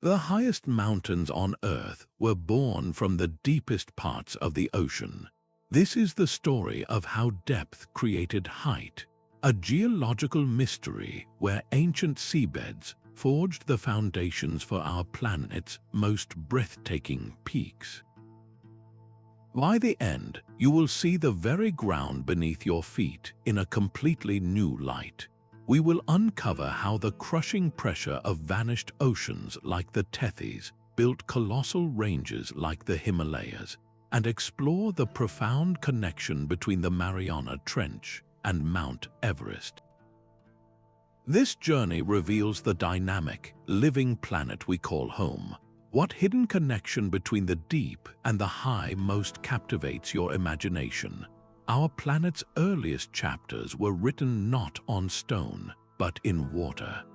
The highest mountains on Earth were born from the deepest parts of the ocean. This is the story of how depth created height, a geological mystery where ancient seabeds forged the foundations for our planet's most breathtaking peaks. By the end, you will see the very ground beneath your feet in a completely new light. We will uncover how the crushing pressure of vanished oceans like the Tethys built colossal ranges like the Himalayas, and explore the profound connection between the Mariana Trench and Mount Everest. This journey reveals the dynamic, living planet we call home. What hidden connection between the deep and the high most captivates your imagination? Our planet's earliest chapters were written not on stone, but in water.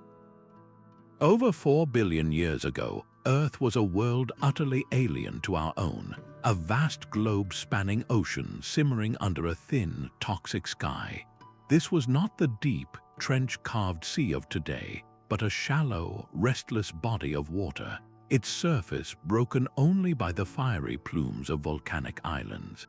Over 4 billion years ago, Earth was a world utterly alien to our own, a vast globe-spanning ocean simmering under a thin, toxic sky. This was not the deep, trench-carved sea of today, but a shallow, restless body of water, its surface broken only by the fiery plumes of volcanic islands.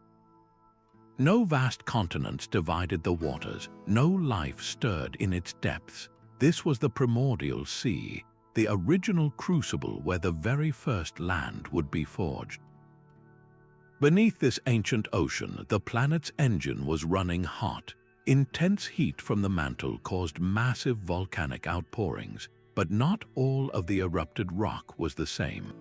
No vast continents divided the waters, no life stirred in its depths. This was the primordial sea, the original crucible where the very first land would be forged. Beneath this ancient ocean, the planet's engine was running hot. Intense heat from the mantle caused massive volcanic outpourings, but not all of the erupted rock was the same.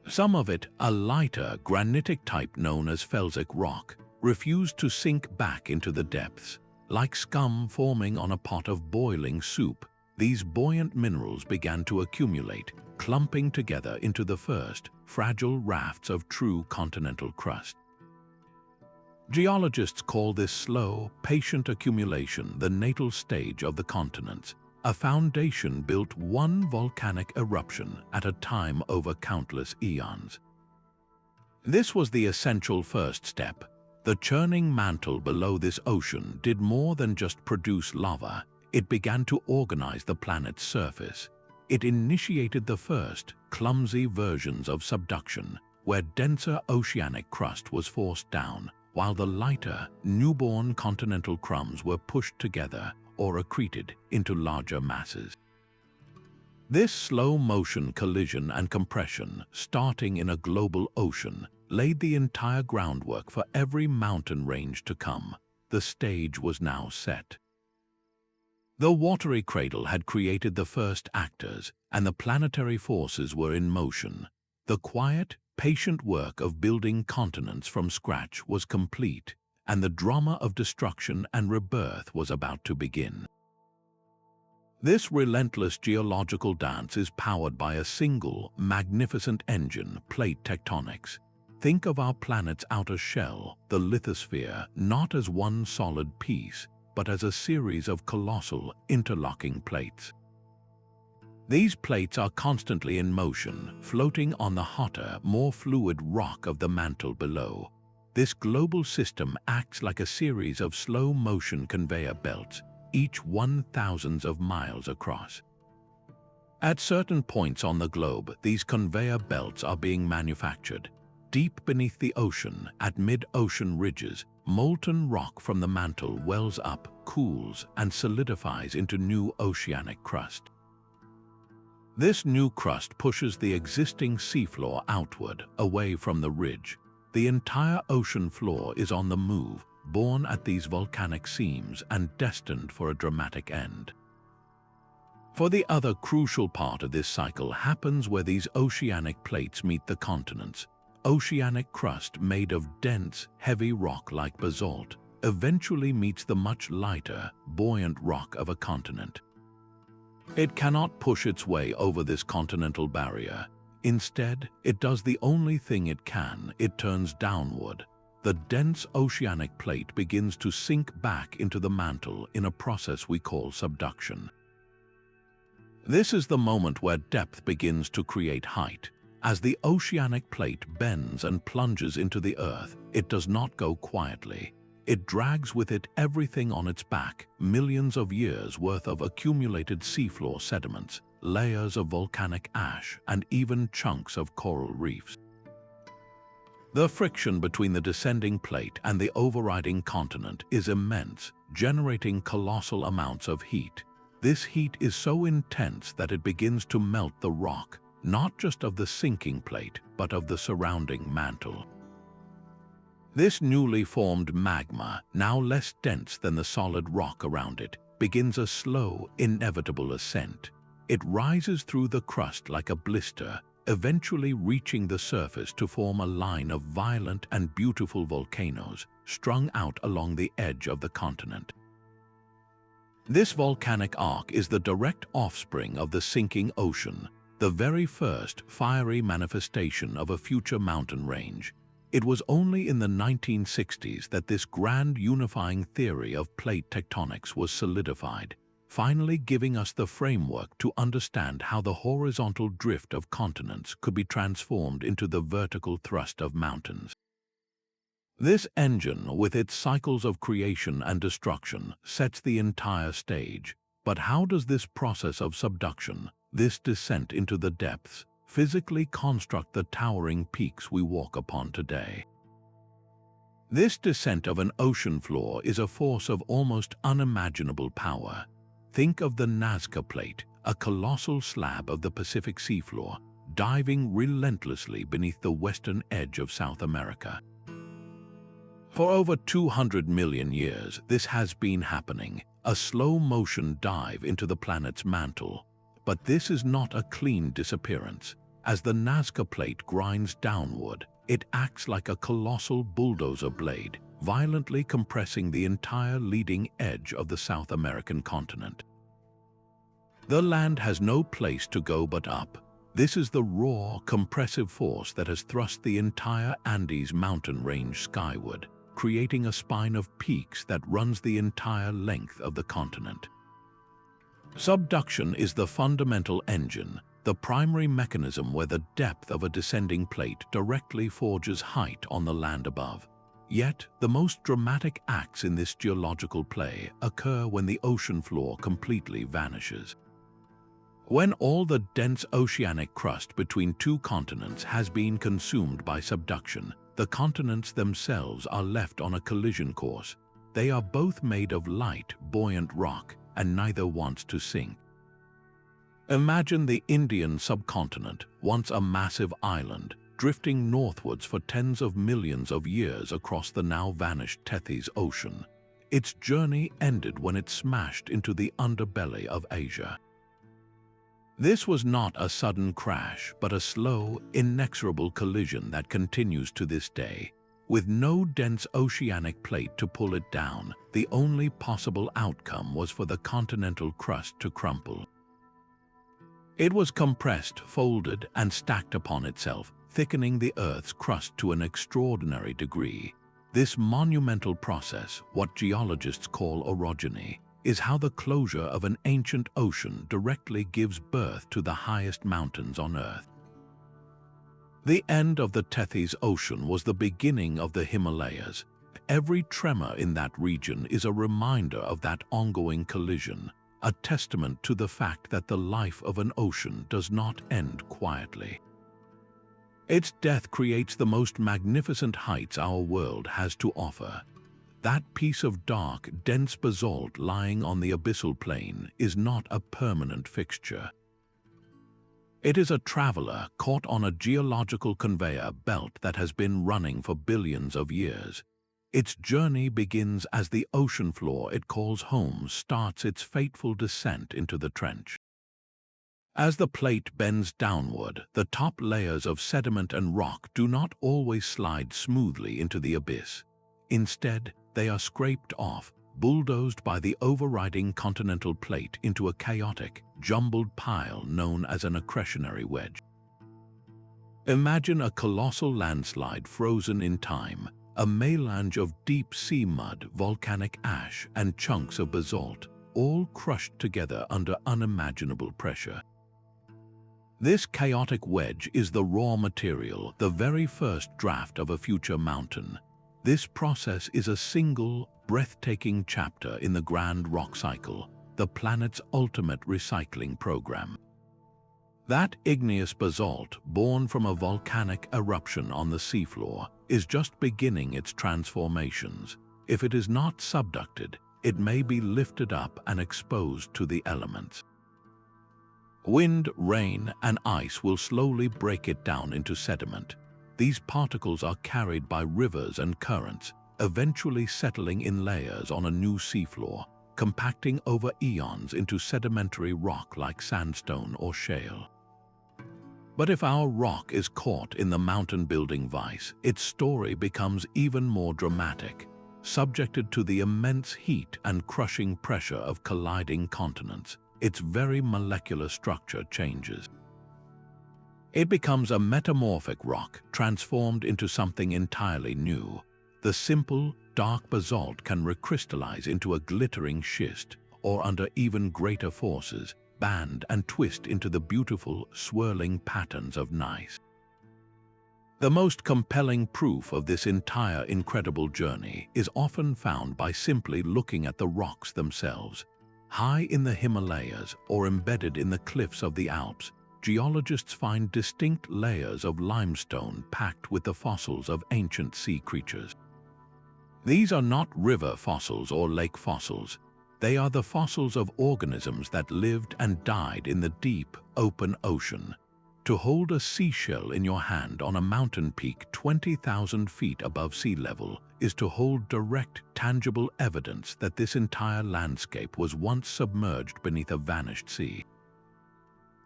Some of it, a lighter, granitic type known as felsic rock, refused to sink back into the depths. Like scum forming on a pot of boiling soup, these buoyant minerals began to accumulate, clumping together into the first, fragile rafts of true continental crust. Geologists call this slow, patient accumulation the natal stage of the continents, a foundation built one volcanic eruption at a time over countless eons. This was the essential first step. The churning mantle below this ocean did more than just produce lava. It began to organize the planet's surface. It initiated the first, clumsy versions of subduction, where denser oceanic crust was forced down, while the lighter, newborn continental crumbs were pushed together or accreted into larger masses. This slow-motion collision and compression, starting in a global ocean, laid the entire groundwork for every mountain range to come. The stage was now set. The watery cradle had created the first actors, and the planetary forces were in motion. The quiet, patient work of building continents from scratch was complete, and the drama of destruction and rebirth was about to begin. This relentless geological dance is powered by a single, magnificent engine, plate tectonics. Think of our planet's outer shell, the lithosphere, not as one solid piece, but as a series of colossal, interlocking plates. These plates are constantly in motion, floating on the hotter, more fluid rock of the mantle below. This global system acts like a series of slow-motion conveyor belts, each 1,000s of miles across. At certain points on the globe, these conveyor belts are being manufactured. Deep beneath the ocean, at mid-ocean ridges, molten rock from the mantle wells up, cools, and solidifies into new oceanic crust. This new crust pushes the existing seafloor outward, away from the ridge. The entire ocean floor is on the move, born at these volcanic seams and destined for a dramatic end. For the other crucial part of this cycle happens where these oceanic plates meet the continents. Oceanic crust made of dense, heavy rock like basalt eventually meets the much lighter, buoyant rock of a continent. It cannot push its way over this continental barrier. Instead, it does the only thing it can: it turns downward. The dense oceanic plate begins to sink back into the mantle in a process we call subduction. This is the moment where depth begins to create height. As the oceanic plate bends and plunges into the earth, it does not go quietly. It drags with it everything on its back, millions of years worth of accumulated seafloor sediments, layers of volcanic ash, and even chunks of coral reefs. The friction between the descending plate and the overriding continent is immense, generating colossal amounts of heat. This heat is so intense that it begins to melt the rock, not just of the sinking plate, but of the surrounding mantle. This newly formed magma, now less dense than the solid rock around it, begins a slow, inevitable ascent. It rises through the crust like a blister, eventually reaching the surface to form a line of violent and beautiful volcanoes strung out along the edge of the continent. This volcanic arc is the direct offspring of the sinking ocean, the very first fiery manifestation of a future mountain range. It was only in the 1960s that this grand unifying theory of plate tectonics was solidified, finally giving us the framework to understand how the horizontal drift of continents could be transformed into the vertical thrust of mountains. This engine, with its cycles of creation and destruction, sets the entire stage. But how does this process of subduction, this descent into the depths, physically construct the towering peaks we walk upon today? This descent of an ocean floor is a force of almost unimaginable power. Think of the Nazca Plate, a colossal slab of the Pacific seafloor, diving relentlessly beneath the western edge of South America. For over 200 million years, this has been happening, a slow-motion dive into the planet's mantle. But this is not a clean disappearance. As the Nazca Plate grinds downward, it acts like a colossal bulldozer blade, violently compressing the entire leading edge of the South American continent. The land has no place to go but up. This is the raw, compressive force that has thrust the entire Andes mountain range skyward, creating a spine of peaks that runs the entire length of the continent. Subduction is the fundamental engine, the primary mechanism where the depth of a descending plate directly forges height on the land above. Yet, the most dramatic acts in this geological play occur when the ocean floor completely vanishes. When all the dense oceanic crust between two continents has been consumed by subduction, the continents themselves are left on a collision course. They are both made of light, buoyant rock, and neither wants to sink. Imagine the Indian subcontinent, once a massive island, drifting northwards for tens of millions of years across the now vanished Tethys Ocean. Its journey ended when it smashed into the underbelly of Asia. This was not a sudden crash, but a slow, inexorable collision that continues to this day. With no dense oceanic plate to pull it down, the only possible outcome was for the continental crust to crumple. It was compressed, folded, and stacked upon itself, thickening the Earth's crust to an extraordinary degree. This monumental process, what geologists call orogeny, is how the closure of an ancient ocean directly gives birth to the highest mountains on Earth. The end of the Tethys Ocean was the beginning of the Himalayas. Every tremor in that region is a reminder of that ongoing collision, a testament to the fact that the life of an ocean does not end quietly. Its death creates the most magnificent heights our world has to offer. That piece of dark, dense basalt lying on the abyssal plain is not a permanent fixture. It is a traveler caught on a geological conveyor belt that has been running for billions of years. Its journey begins as the ocean floor it calls home starts its fateful descent into the trench. As the plate bends downward, the top layers of sediment and rock do not always slide smoothly into the abyss. Instead, they are scraped off, bulldozed by the overriding continental plate into a chaotic, jumbled pile known as an accretionary wedge. Imagine a colossal landslide frozen in time, a melange of deep-sea mud, volcanic ash, and chunks of basalt, all crushed together under unimaginable pressure. This chaotic wedge is the raw material, the very first draft of a future mountain. This process is a single, breathtaking chapter in the grand rock cycle, the planet's ultimate recycling program. That igneous basalt, born from a volcanic eruption on the seafloor, is just beginning its transformations. If it is not subducted, it may be lifted up and exposed to the elements. Wind, rain, and ice will slowly break it down into sediment. These particles are carried by rivers and currents, eventually settling in layers on a new seafloor, compacting over eons into sedimentary rock like sandstone or shale. But if our rock is caught in the mountain-building vice, its story becomes even more dramatic. Subjected to the immense heat and crushing pressure of colliding continents, its very molecular structure changes. It becomes a metamorphic rock, transformed into something entirely new. The simple, dark basalt can recrystallize into a glittering schist, or under even greater forces, band and twist into the beautiful, swirling patterns of gneiss. The most compelling proof of this entire incredible journey is often found by simply looking at the rocks themselves. High in the Himalayas or embedded in the cliffs of the Alps, geologists find distinct layers of limestone packed with the fossils of ancient sea creatures. These are not river fossils or lake fossils. They are the fossils of organisms that lived and died in the deep, open ocean. To hold a seashell in your hand on a mountain peak 20,000 feet above sea level is to hold direct, tangible evidence that this entire landscape was once submerged beneath a vanished sea.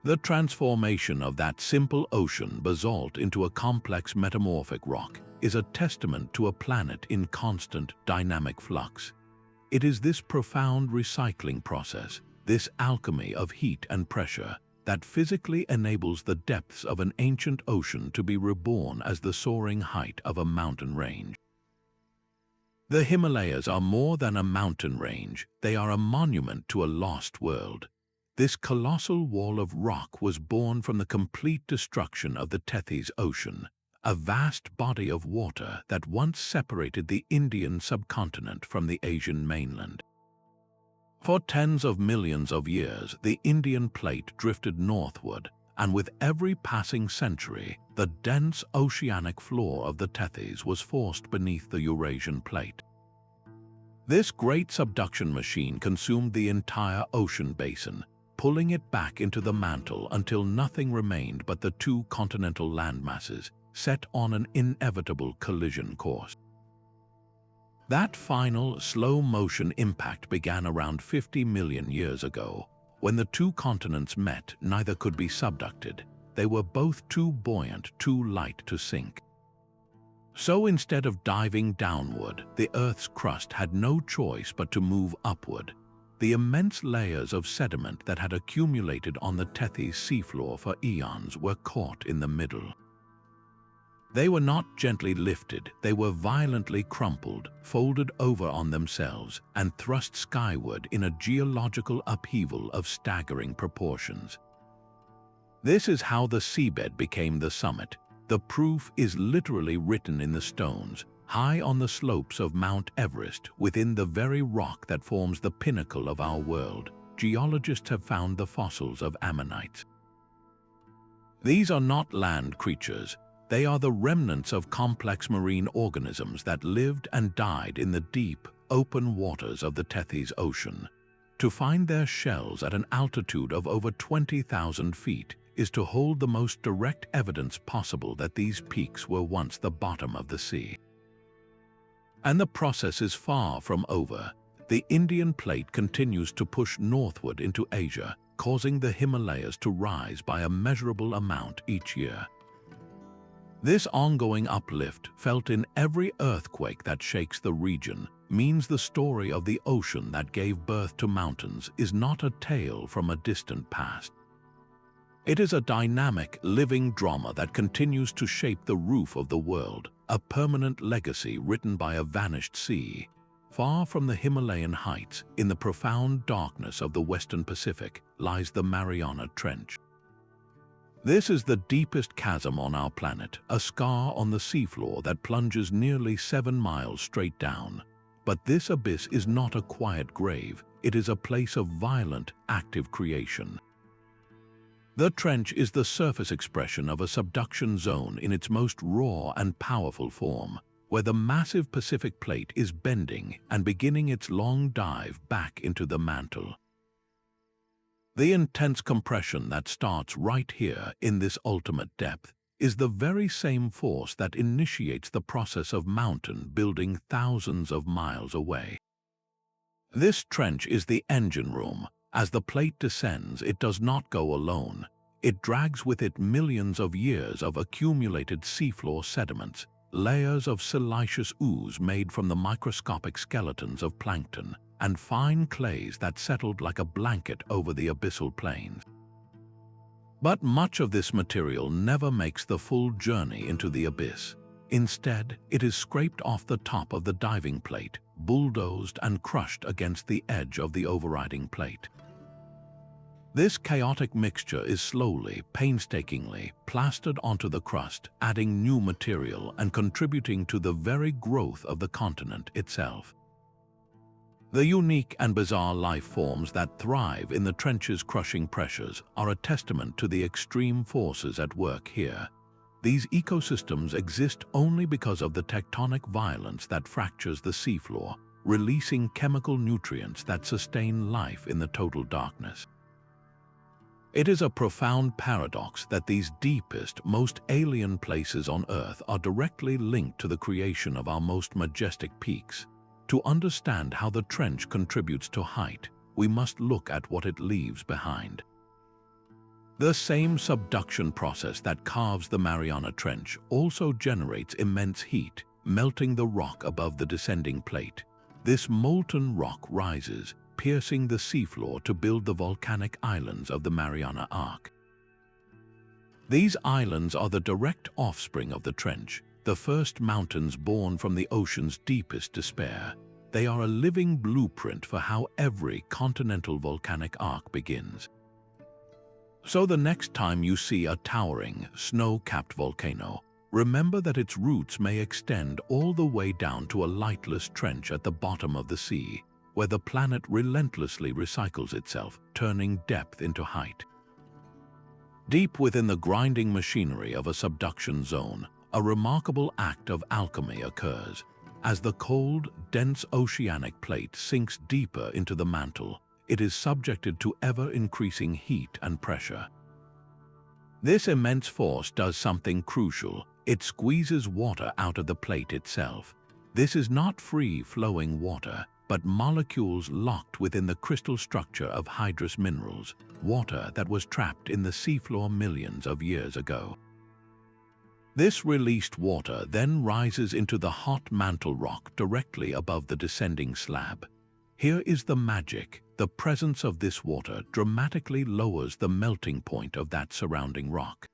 The transformation of that simple ocean basalt into a complex metamorphic rock is a testament to a planet in constant, dynamic flux. It is this profound recycling process, this alchemy of heat and pressure, that physically enables the depths of an ancient ocean to be reborn as the soaring height of a mountain range. The Himalayas are more than a mountain range, they are a monument to a lost world. This colossal wall of rock was born from the complete destruction of the Tethys Ocean, a vast body of water that once separated the Indian subcontinent from the Asian mainland. For tens of millions of years, the Indian plate drifted northward, and with every passing century, the dense oceanic floor of the Tethys was forced beneath the Eurasian plate. This great subduction machine consumed the entire ocean basin, pulling it back into the mantle until nothing remained but the two continental landmasses, set on an inevitable collision course. That final, slow-motion impact began around 50 million years ago. When the two continents met, neither could be subducted. They were both too buoyant, too light to sink. So instead of diving downward, the Earth's crust had no choice but to move upward. The immense layers of sediment that had accumulated on the Tethys seafloor for eons were caught in the middle. They were not gently lifted, they were violently crumpled, folded over on themselves, and thrust skyward in a geological upheaval of staggering proportions. This is how the seabed became the summit. The proof is literally written in the stones, high on the slopes of Mount Everest, within the very rock that forms the pinnacle of our world. Geologists have found the fossils of ammonites. These are not land creatures. They are the remnants of complex marine organisms that lived and died in the deep, open waters of the Tethys Ocean. To find their shells at an altitude of over 20,000 feet is to hold the most direct evidence possible that these peaks were once the bottom of the sea. And the process is far from over. The Indian plate continues to push northward into Asia, causing the Himalayas to rise by a measurable amount each year. This ongoing uplift, felt in every earthquake that shakes the region, means the story of the ocean that gave birth to mountains is not a tale from a distant past. It is a dynamic, living drama that continues to shape the roof of the world, a permanent legacy written by a vanished sea. Far from the Himalayan heights, in the profound darkness of the Western Pacific, lies the Mariana Trench. This is the deepest chasm on our planet, a scar on the seafloor that plunges nearly 7 miles straight down. But this abyss is not a quiet grave, it is a place of violent, active creation. The trench is the surface expression of a subduction zone in its most raw and powerful form, where the massive Pacific plate is bending and beginning its long dive back into the mantle. The intense compression that starts right here in this ultimate depth is the very same force that initiates the process of mountain building thousands of miles away. This trench is the engine room. As the plate descends, it does not go alone. It drags with it millions of years of accumulated seafloor sediments, layers of siliceous ooze made from the microscopic skeletons of plankton, and fine clays that settled like a blanket over the abyssal plains. But much of this material never makes the full journey into the abyss. Instead, it is scraped off the top of the diving plate, bulldozed and crushed against the edge of the overriding plate. This chaotic mixture is slowly, painstakingly plastered onto the crust, adding new material and contributing to the very growth of the continent itself. The unique and bizarre life forms that thrive in the trench's crushing pressures are a testament to the extreme forces at work here. These ecosystems exist only because of the tectonic violence that fractures the seafloor, releasing chemical nutrients that sustain life in the total darkness. It is a profound paradox that these deepest, most alien places on Earth are directly linked to the creation of our most majestic peaks. To understand how the trench contributes to height, we must look at what it leaves behind. The same subduction process that carves the Mariana Trench also generates immense heat, melting the rock above the descending plate. This molten rock rises, piercing the seafloor to build the volcanic islands of the Mariana Arc. These islands are the direct offspring of the trench, the first mountains born from the ocean's deepest despair. They are a living blueprint for how every continental volcanic arc begins. So the next time you see a towering, snow-capped volcano, remember that its roots may extend all the way down to a lightless trench at the bottom of the sea, where the planet relentlessly recycles itself, turning depth into height. Deep within the grinding machinery of a subduction zone, a remarkable act of alchemy occurs. As the cold, dense oceanic plate sinks deeper into the mantle, it is subjected to ever-increasing heat and pressure. This immense force does something crucial. It squeezes water out of the plate itself. This is not free-flowing water, but molecules locked within the crystal structure of hydrous minerals, water that was trapped in the seafloor millions of years ago. This released water then rises into the hot mantle rock directly above the descending slab. Here is the magic. The presence of this water dramatically lowers the melting point of that surrounding rock.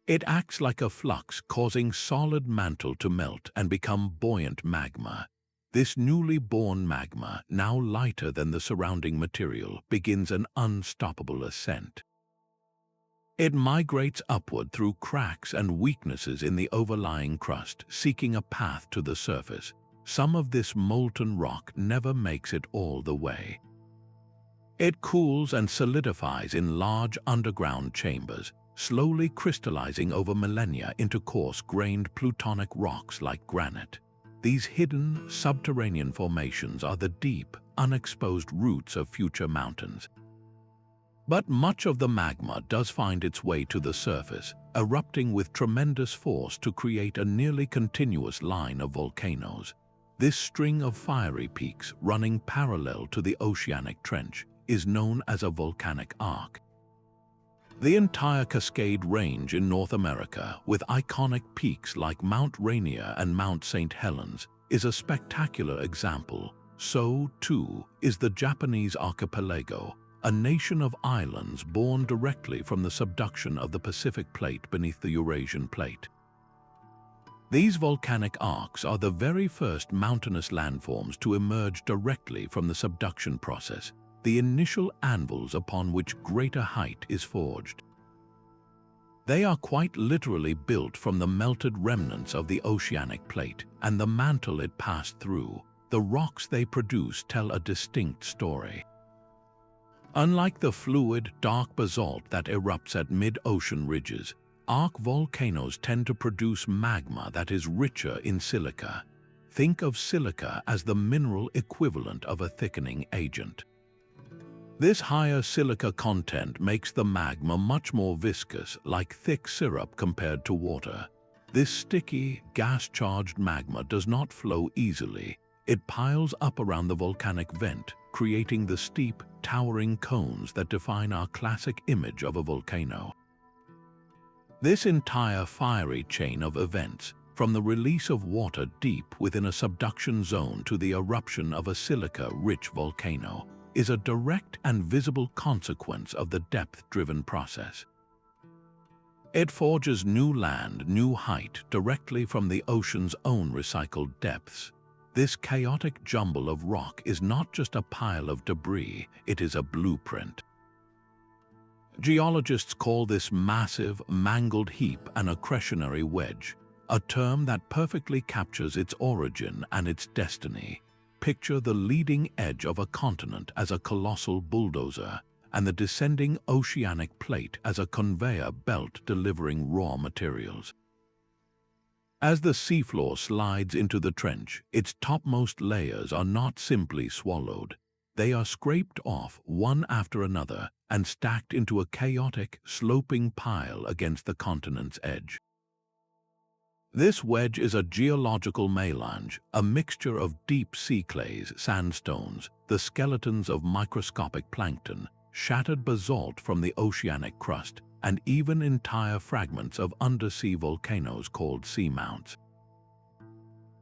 It acts like a flux, causing solid mantle to melt and become buoyant magma. This newly born magma, now lighter than the surrounding material, begins an unstoppable ascent. It migrates upward through cracks and weaknesses in the overlying crust, seeking a path to the surface. Some of this molten rock never makes it all the way. It cools and solidifies in large underground chambers, slowly crystallizing over millennia into coarse-grained plutonic rocks like granite. These hidden, subterranean formations are the deep, unexposed roots of future mountains. But much of the magma does find its way to the surface, erupting with tremendous force to create a nearly continuous line of volcanoes. This string of fiery peaks running parallel to the oceanic trench is known as a volcanic arc. The entire Cascade Range in North America, with iconic peaks like Mount Rainier and Mount St. Helens, is a spectacular example. So, too, is the Japanese archipelago, a nation of islands born directly from the subduction of the Pacific Plate beneath the Eurasian Plate. These volcanic arcs are the very first mountainous landforms to emerge directly from the subduction process, the initial anvils upon which greater height is forged. They are quite literally built from the melted remnants of the oceanic plate and the mantle it passed through. The rocks they produce tell a distinct story. Unlike the fluid, dark basalt that erupts at mid-ocean ridges, arc volcanoes tend to produce magma that is richer in silica. Think of silica as the mineral equivalent of a thickening agent. This higher silica content makes the magma much more viscous, like thick syrup compared to water. This sticky, gas-charged magma does not flow easily. It piles up around the volcanic vent, creating the steep, towering cones that define our classic image of a volcano. This entire fiery chain of events, from the release of water deep within a subduction zone to the eruption of a silica-rich volcano, is a direct and visible consequence of the depth-driven process. It forges new land, new height, directly from the ocean's own recycled depths. This chaotic jumble of rock is not just a pile of debris, it is a blueprint. Geologists call this massive, mangled heap an accretionary wedge, a term that perfectly captures its origin and its destiny. Picture the leading edge of a continent as a colossal bulldozer, and the descending oceanic plate as a conveyor belt delivering raw materials. As the seafloor slides into the trench, its topmost layers are not simply swallowed. They are scraped off one after another and stacked into a chaotic, sloping pile against the continent's edge. This wedge is a geological melange, a mixture of deep sea clays, sandstones, the skeletons of microscopic plankton, shattered basalt from the oceanic crust, and even entire fragments of undersea volcanoes called seamounts.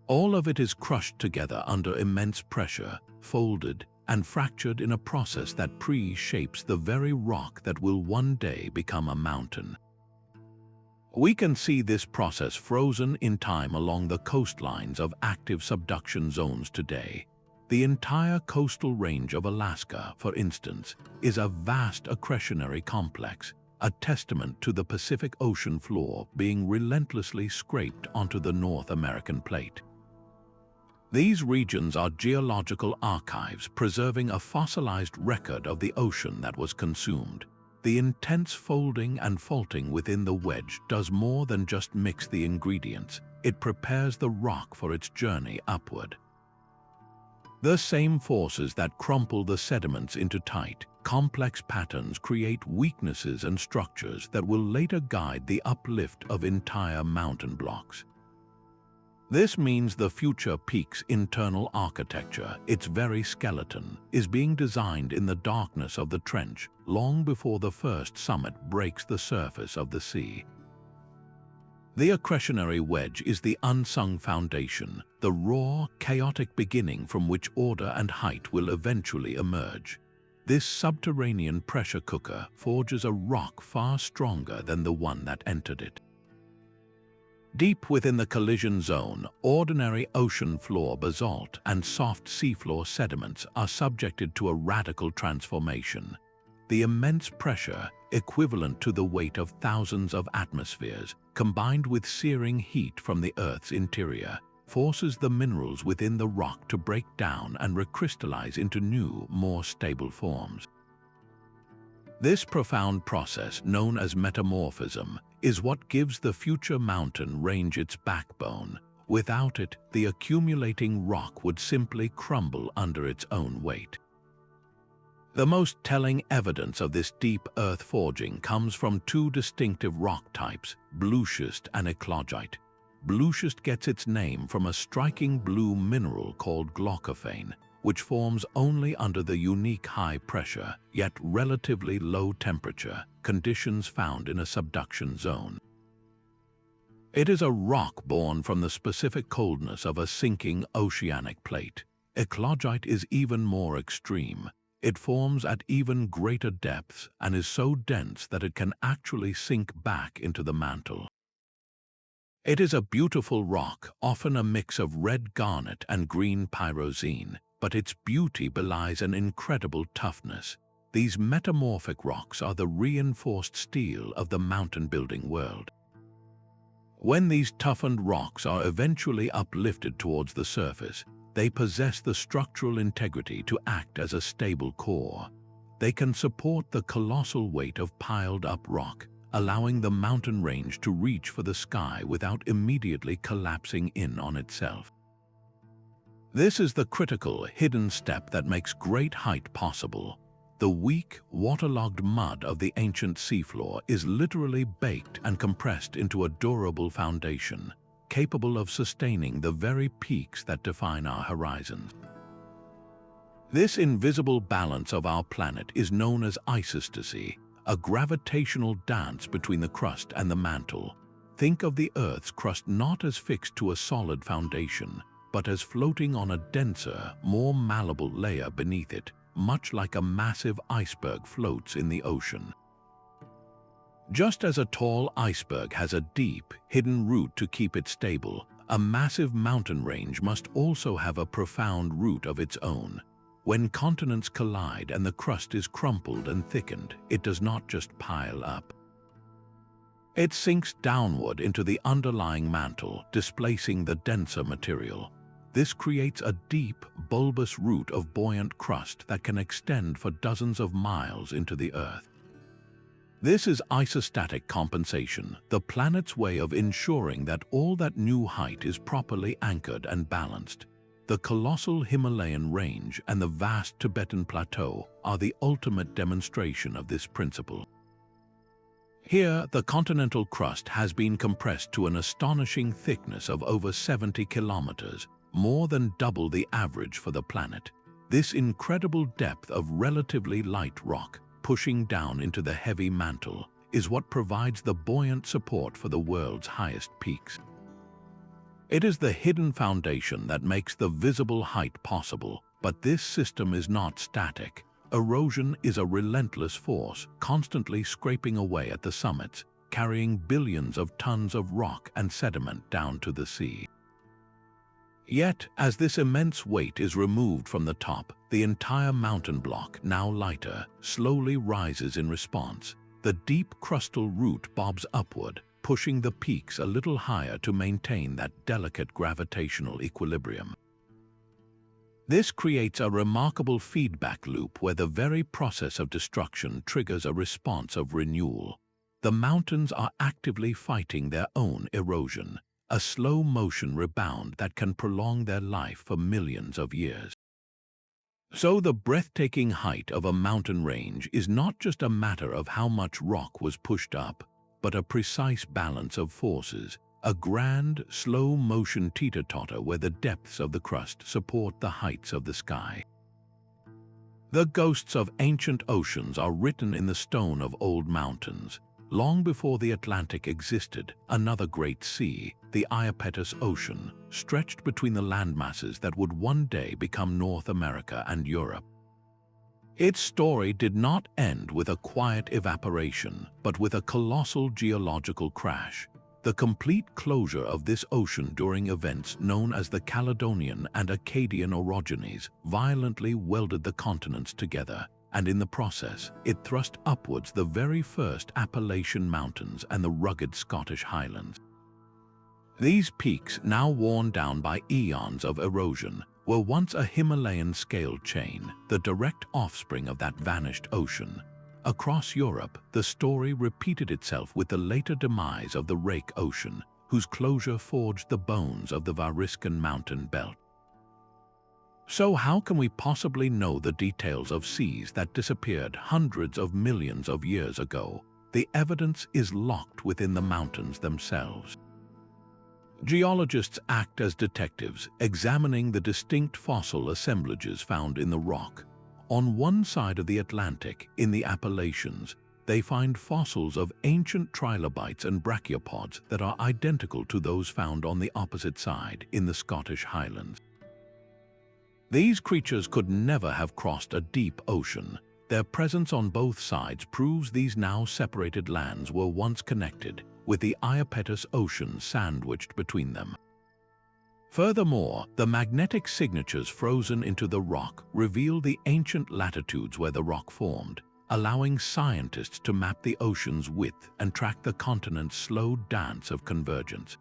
All of it is crushed together under immense pressure, folded, and fractured in a process that pre-shapes the very rock that will one day become a mountain. We can see this process frozen in time along the coastlines of active subduction zones today. The entire coastal range of Alaska, for instance, is a vast accretionary complex, a testament to the Pacific Ocean floor being relentlessly scraped onto the North American plate. These regions are geological archives preserving a fossilized record of the ocean that was consumed. The intense folding and faulting within the wedge does more than just mix the ingredients. It prepares the rock for its journey upward. The same forces that crumple the sediments into tight, complex patterns create weaknesses and structures that will later guide the uplift of entire mountain blocks. This means the future peak's internal architecture, its very skeleton, is being designed in the darkness of the trench long before the first summit breaks the surface of the sea. The accretionary wedge is the unsung foundation, the raw, chaotic beginning from which order and height will eventually emerge. This subterranean pressure cooker forges a rock far stronger than the one that entered it. Deep within the collision zone, ordinary ocean floor basalt and soft seafloor sediments are subjected to a radical transformation. The immense pressure, equivalent to the weight of thousands of atmospheres, combined with searing heat from the Earth's interior, forces the minerals within the rock to break down and recrystallize into new, more stable forms. This profound process, known as metamorphism, is what gives the future mountain range its backbone. Without it, the accumulating rock would simply crumble under its own weight. The most telling evidence of this deep earth forging comes from two distinctive rock types, blueschist and eclogite. Blueschist gets its name from a striking blue mineral called glaucophane, which forms only under the unique high pressure, yet relatively low temperature, conditions found in a subduction zone. It is a rock born from the specific coldness of a sinking oceanic plate. Eclogite is even more extreme. It forms at even greater depths and is so dense that it can actually sink back into the mantle. It is a beautiful rock, often a mix of red garnet and green pyrozene, but its beauty belies an incredible toughness. These metamorphic rocks are the reinforced steel of the mountain-building world. When these toughened rocks are eventually uplifted towards the surface, they possess the structural integrity to act as a stable core. they can support the colossal weight of piled-up rock, allowing the mountain range to reach for the sky without immediately collapsing in on itself. This is the critical, hidden step that makes great height possible. The weak, waterlogged mud of the ancient seafloor is literally baked and compressed into a durable foundation, capable of sustaining the very peaks that define our horizons. This invisible balance of our planet is known as isostasy, a gravitational dance between the crust and the mantle. Think of the Earth's crust not as fixed to a solid foundation, but as floating on a denser, more malleable layer beneath it, much like a massive iceberg floats in the ocean. Just as a tall iceberg has a deep, hidden root to keep it stable, a massive mountain range must also have a profound root of its own. When continents collide and the crust is crumpled and thickened, it does not just pile up. It sinks downward into the underlying mantle, displacing the denser material. This creates a deep, bulbous root of buoyant crust that can extend for dozens of miles into the Earth. This is isostatic compensation, the planet's way of ensuring that all that new height is properly anchored and balanced. The colossal Himalayan range and the vast Tibetan plateau are the ultimate demonstration of this principle. Here, the continental crust has been compressed to an astonishing thickness of over 70 kilometers, more than double the average for the planet. This incredible depth of relatively light rock, pushing down into the heavy mantle, is what provides the buoyant support for the world's highest peaks. It is the hidden foundation that makes the visible height possible, but this system is not static. Erosion is a relentless force, constantly scraping away at the summits, carrying billions of tons of rock and sediment down to the sea. Yet, as this immense weight is removed from the top, the entire mountain block, now lighter, slowly rises in response. The deep crustal root bobs upward, pushing the peaks a little higher to maintain that delicate gravitational equilibrium. This creates a remarkable feedback loop where the very process of destruction triggers a response of renewal. The mountains are actively fighting their own erosion, a slow-motion rebound that can prolong their life for millions of years. So the breathtaking height of a mountain range is not just a matter of how much rock was pushed up, but a precise balance of forces, a grand, slow-motion teeter-totter where the depths of the crust support the heights of the sky. The ghosts of ancient oceans are written in the stone of old mountains. Long before the Atlantic existed, another great sea, the Iapetus Ocean, stretched between the landmasses that would one day become North America and Europe. Its story did not end with a quiet evaporation, but with a colossal geological crash. The complete closure of this ocean during events known as the Caledonian and Akkadian orogenies violently welded the continents together, and in the process, it thrust upwards the very first Appalachian Mountains and the rugged Scottish Highlands. These peaks, now worn down by eons of erosion, were once a Himalayan scale chain, the direct offspring of that vanished ocean. Across Europe, the story repeated itself with the later demise of the Rake Ocean, whose closure forged the bones of the Variscan mountain belt. So how can we possibly know the details of seas that disappeared hundreds of millions of years ago? The evidence is locked within the mountains themselves. Geologists act as detectives, examining the distinct fossil assemblages found in the rock. On one side of the Atlantic, in the Appalachians, they find fossils of ancient trilobites and brachiopods that are identical to those found on the opposite side, in the Scottish Highlands. These creatures could never have crossed a deep ocean. Their presence on both sides proves these now separated lands were once connected, with the Iapetus Ocean sandwiched between them. Furthermore, the magnetic signatures frozen into the rock reveal the ancient latitudes where the rock formed, allowing scientists to map the ocean's width and track the continent's slow dance of convergence.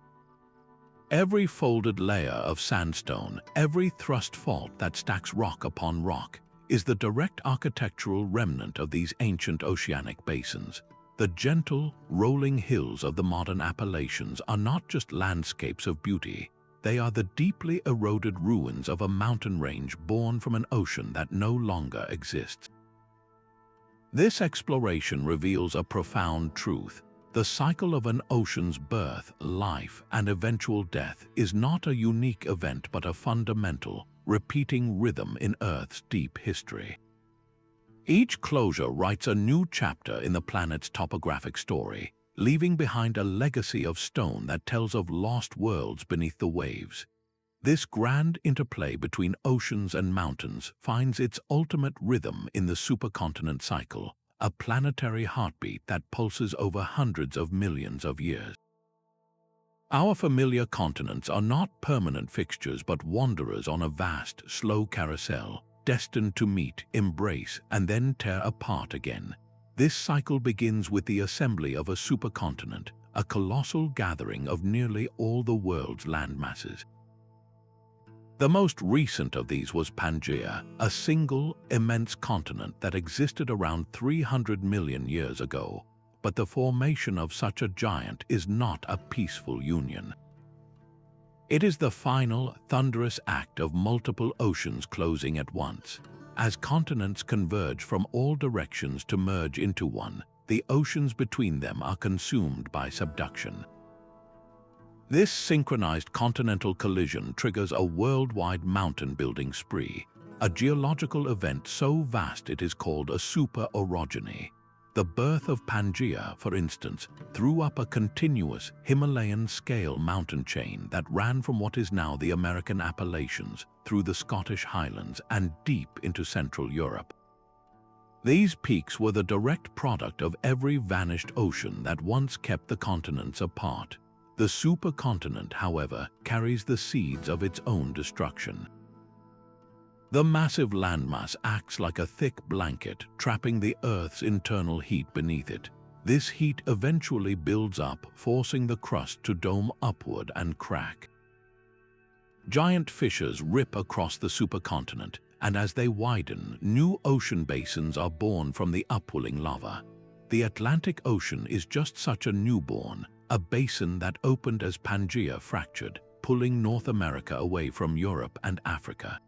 Every folded layer of sandstone, every thrust fault that stacks rock upon rock, is the direct architectural remnant of these ancient oceanic basins. The gentle, rolling hills of the modern Appalachians are not just landscapes of beauty. They are the deeply eroded ruins of a mountain range born from an ocean that no longer exists. This exploration reveals a profound truth. The cycle of an ocean's birth, life, and eventual death is not a unique event but a fundamental, repeating rhythm in Earth's deep history. Each closure writes a new chapter in the planet's topographic story, leaving behind a legacy of stone that tells of lost worlds beneath the waves. This grand interplay between oceans and mountains finds its ultimate rhythm in the supercontinent cycle, a planetary heartbeat that pulses over hundreds of millions of years. Our familiar continents are not permanent fixtures but wanderers on a vast, slow carousel, destined to meet, embrace, and then tear apart again. This cycle begins with the assembly of a supercontinent, a colossal gathering of nearly all the world's landmasses. The most recent of these was Pangaea, a single, immense continent that existed around 300 million years ago. But the formation of such a giant is not a peaceful union. It is the final, thunderous act of multiple oceans closing at once. As continents converge from all directions to merge into one, the oceans between them are consumed by subduction. This synchronized continental collision triggers a worldwide mountain-building spree, a geological event so vast it is called a super-orogeny. The birth of Pangaea, for instance, threw up a continuous Himalayan-scale mountain chain that ran from what is now the American Appalachians through the Scottish Highlands and deep into Central Europe. These peaks were the direct product of every vanished ocean that once kept the continents apart. The supercontinent, however, carries the seeds of its own destruction. The massive landmass acts like a thick blanket, trapping the Earth's internal heat beneath it. This heat eventually builds up, forcing the crust to dome upward and crack. Giant fissures rip across the supercontinent, and as they widen, new ocean basins are born from the upwelling lava. The Atlantic Ocean is just such a newborn, a basin that opened as Pangaea fractured, pulling North America away from Europe and Africa.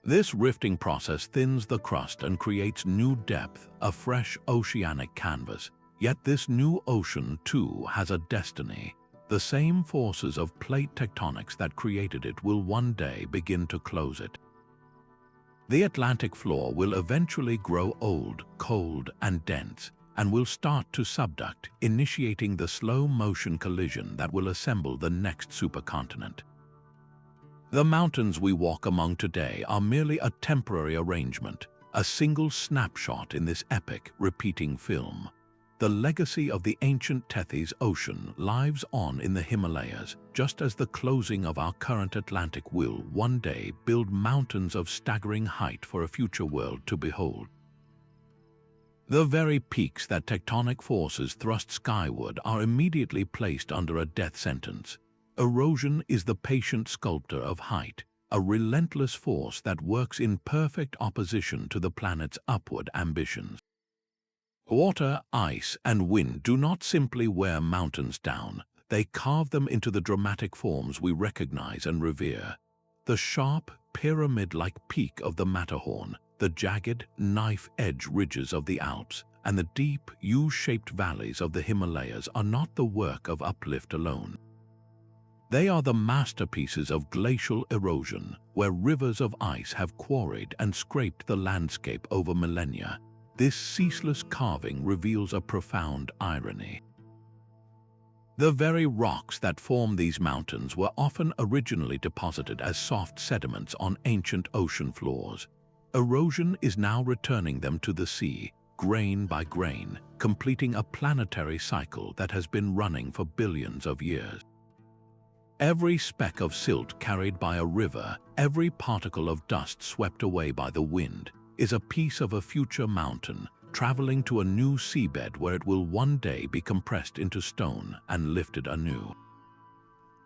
This rifting process thins the crust and creates new depth, a fresh oceanic canvas. Yet this new ocean, too, has a destiny. The same forces of plate tectonics that created it will one day begin to close it. The Atlantic floor will eventually grow old, cold, and dense, and will start to subduct, initiating the slow-motion collision that will assemble the next supercontinent. The mountains we walk among today are merely a temporary arrangement, a single snapshot in this epic, repeating film. The legacy of the ancient Tethys Ocean lives on in the Himalayas, just as the closing of our current Atlantic will, one day, build mountains of staggering height for a future world to behold. The very peaks that tectonic forces thrust skyward are immediately placed under a death sentence. Erosion is the patient sculptor of height, a relentless force that works in perfect opposition to the planet's upward ambitions. Water, ice, and wind do not simply wear mountains down, they carve them into the dramatic forms we recognize and revere. The sharp, pyramid-like peak of the Matterhorn, the jagged, knife-edge ridges of the Alps, and the deep, U-shaped valleys of the Himalayas are not the work of uplift alone. They are the masterpieces of glacial erosion, where rivers of ice have quarried and scraped the landscape over millennia. This ceaseless carving reveals a profound irony. The very rocks that form these mountains were often originally deposited as soft sediments on ancient ocean floors. Erosion is now returning them to the sea, grain by grain, completing a planetary cycle that has been running for billions of years. Every speck of silt carried by a river, every particle of dust swept away by the wind, is a piece of a future mountain, traveling to a new seabed where it will one day be compressed into stone and lifted anew.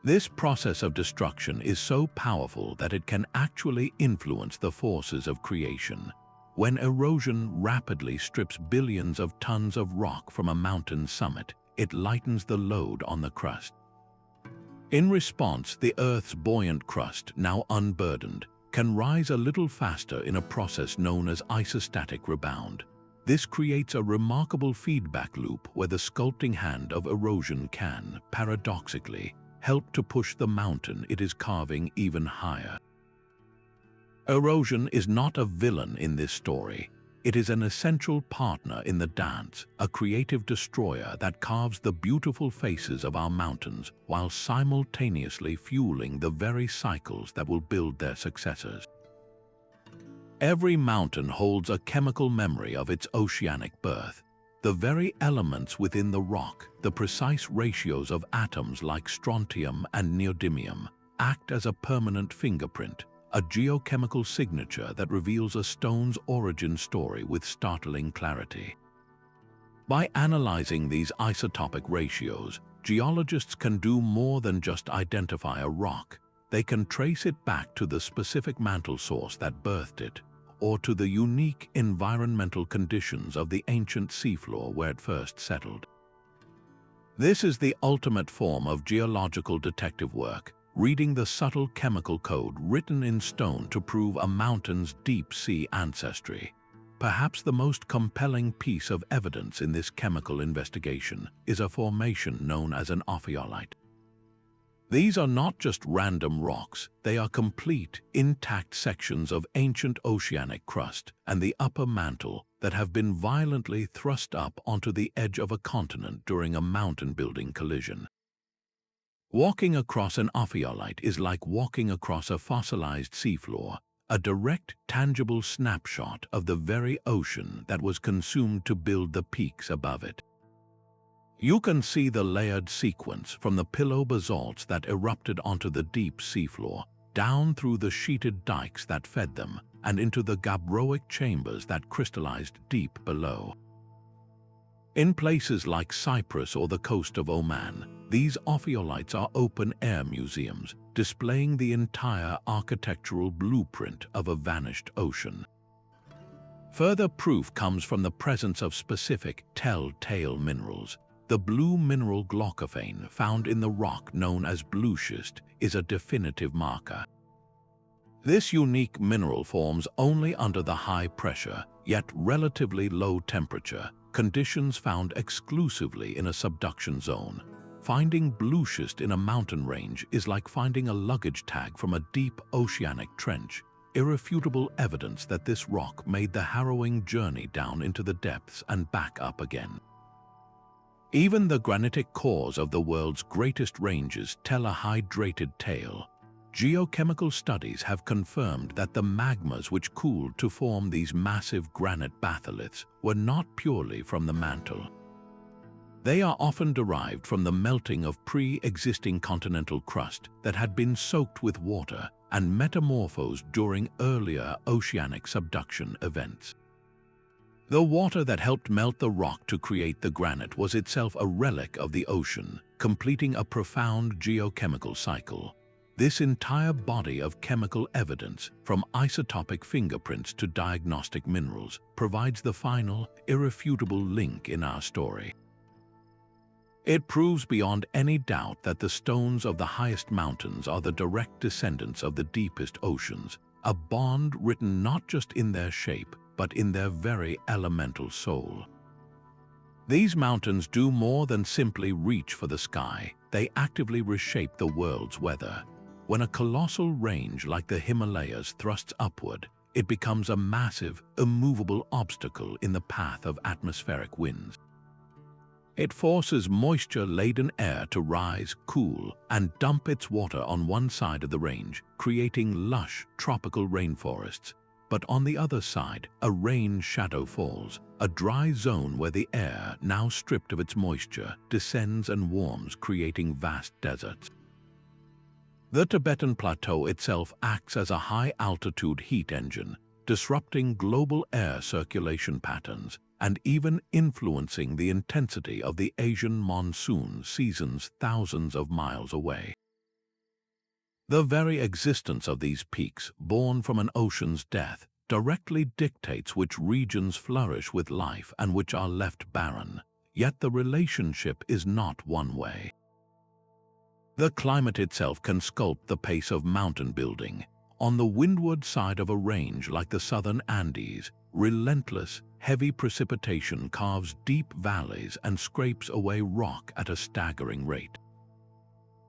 This process of destruction is so powerful that it can actually influence the forces of creation. When erosion rapidly strips billions of tons of rock from a mountain summit, it lightens the load on the crust. In response, the Earth's buoyant crust, now unburdened, can rise a little faster in a process known as isostatic rebound. This creates a remarkable feedback loop where the sculpting hand of erosion can, paradoxically, help to push the mountain it is carving even higher. Erosion is not a villain in this story. It is an essential partner in the dance, a creative destroyer that carves the beautiful faces of our mountains while simultaneously fueling the very cycles that will build their successors. Every mountain holds a chemical memory of its oceanic birth. The very elements within the rock, the precise ratios of atoms like strontium and neodymium, act as a permanent fingerprint, a geochemical signature that reveals a stone's origin story with startling clarity. By analyzing these isotopic ratios, geologists can do more than just identify a rock. They can trace it back to the specific mantle source that birthed it, or to the unique environmental conditions of the ancient seafloor where it first settled. This is the ultimate form of geological detective work, reading the subtle chemical code written in stone to prove a mountain's deep-sea ancestry. Perhaps the most compelling piece of evidence in this chemical investigation is a formation known as an ophiolite. These are not just random rocks, they are complete, intact sections of ancient oceanic crust and the upper mantle that have been violently thrust up onto the edge of a continent during a mountain-building collision. Walking across an ophiolite is like walking across a fossilized seafloor, a direct, tangible snapshot of the very ocean that was consumed to build the peaks above it. You can see the layered sequence from the pillow basalts that erupted onto the deep seafloor, down through the sheeted dikes that fed them, and into the gabbroic chambers that crystallized deep below. In places like Cyprus or the coast of Oman, these ophiolites are open-air museums, displaying the entire architectural blueprint of a vanished ocean. Further proof comes from the presence of specific telltale minerals. The blue mineral glaucophane found in the rock known as blue schist is a definitive marker. This unique mineral forms only under the high pressure, yet relatively low temperature, conditions found exclusively in a subduction zone. Finding blue schist in a mountain range is like finding a luggage tag from a deep oceanic trench, irrefutable evidence that this rock made the harrowing journey down into the depths and back up again. Even the granitic cores of the world's greatest ranges tell a hydrated tale. Geochemical studies have confirmed that the magmas which cooled to form these massive granite batholiths were not purely from the mantle. They are often derived from the melting of pre-existing continental crust that had been soaked with water and metamorphosed during earlier oceanic subduction events. The water that helped melt the rock to create the granite was itself a relic of the ocean, completing a profound geochemical cycle. This entire body of chemical evidence, from isotopic fingerprints to diagnostic minerals, provides the final, irrefutable link in our story. It proves beyond any doubt that the stones of the highest mountains are the direct descendants of the deepest oceans, a bond written not just in their shape, but in their very elemental soul. These mountains do more than simply reach for the sky, they actively reshape the world's weather. When a colossal range like the Himalayas thrusts upward, it becomes a massive, immovable obstacle in the path of atmospheric winds. It forces moisture-laden air to rise, cool, and dump its water on one side of the range, creating lush, tropical rainforests. But on the other side, a rain shadow falls, a dry zone where the air, now stripped of its moisture, descends and warms, creating vast deserts. The Tibetan Plateau itself acts as a high-altitude heat engine, disrupting global air circulation patterns and even influencing the intensity of the Asian monsoon seasons thousands of miles away. The very existence of these peaks, born from an ocean's death, directly dictates which regions flourish with life and which are left barren. Yet the relationship is not one way. The climate itself can sculpt the pace of mountain building. On the windward side of a range like the southern Andes, relentless, heavy precipitation carves deep valleys and scrapes away rock at a staggering rate.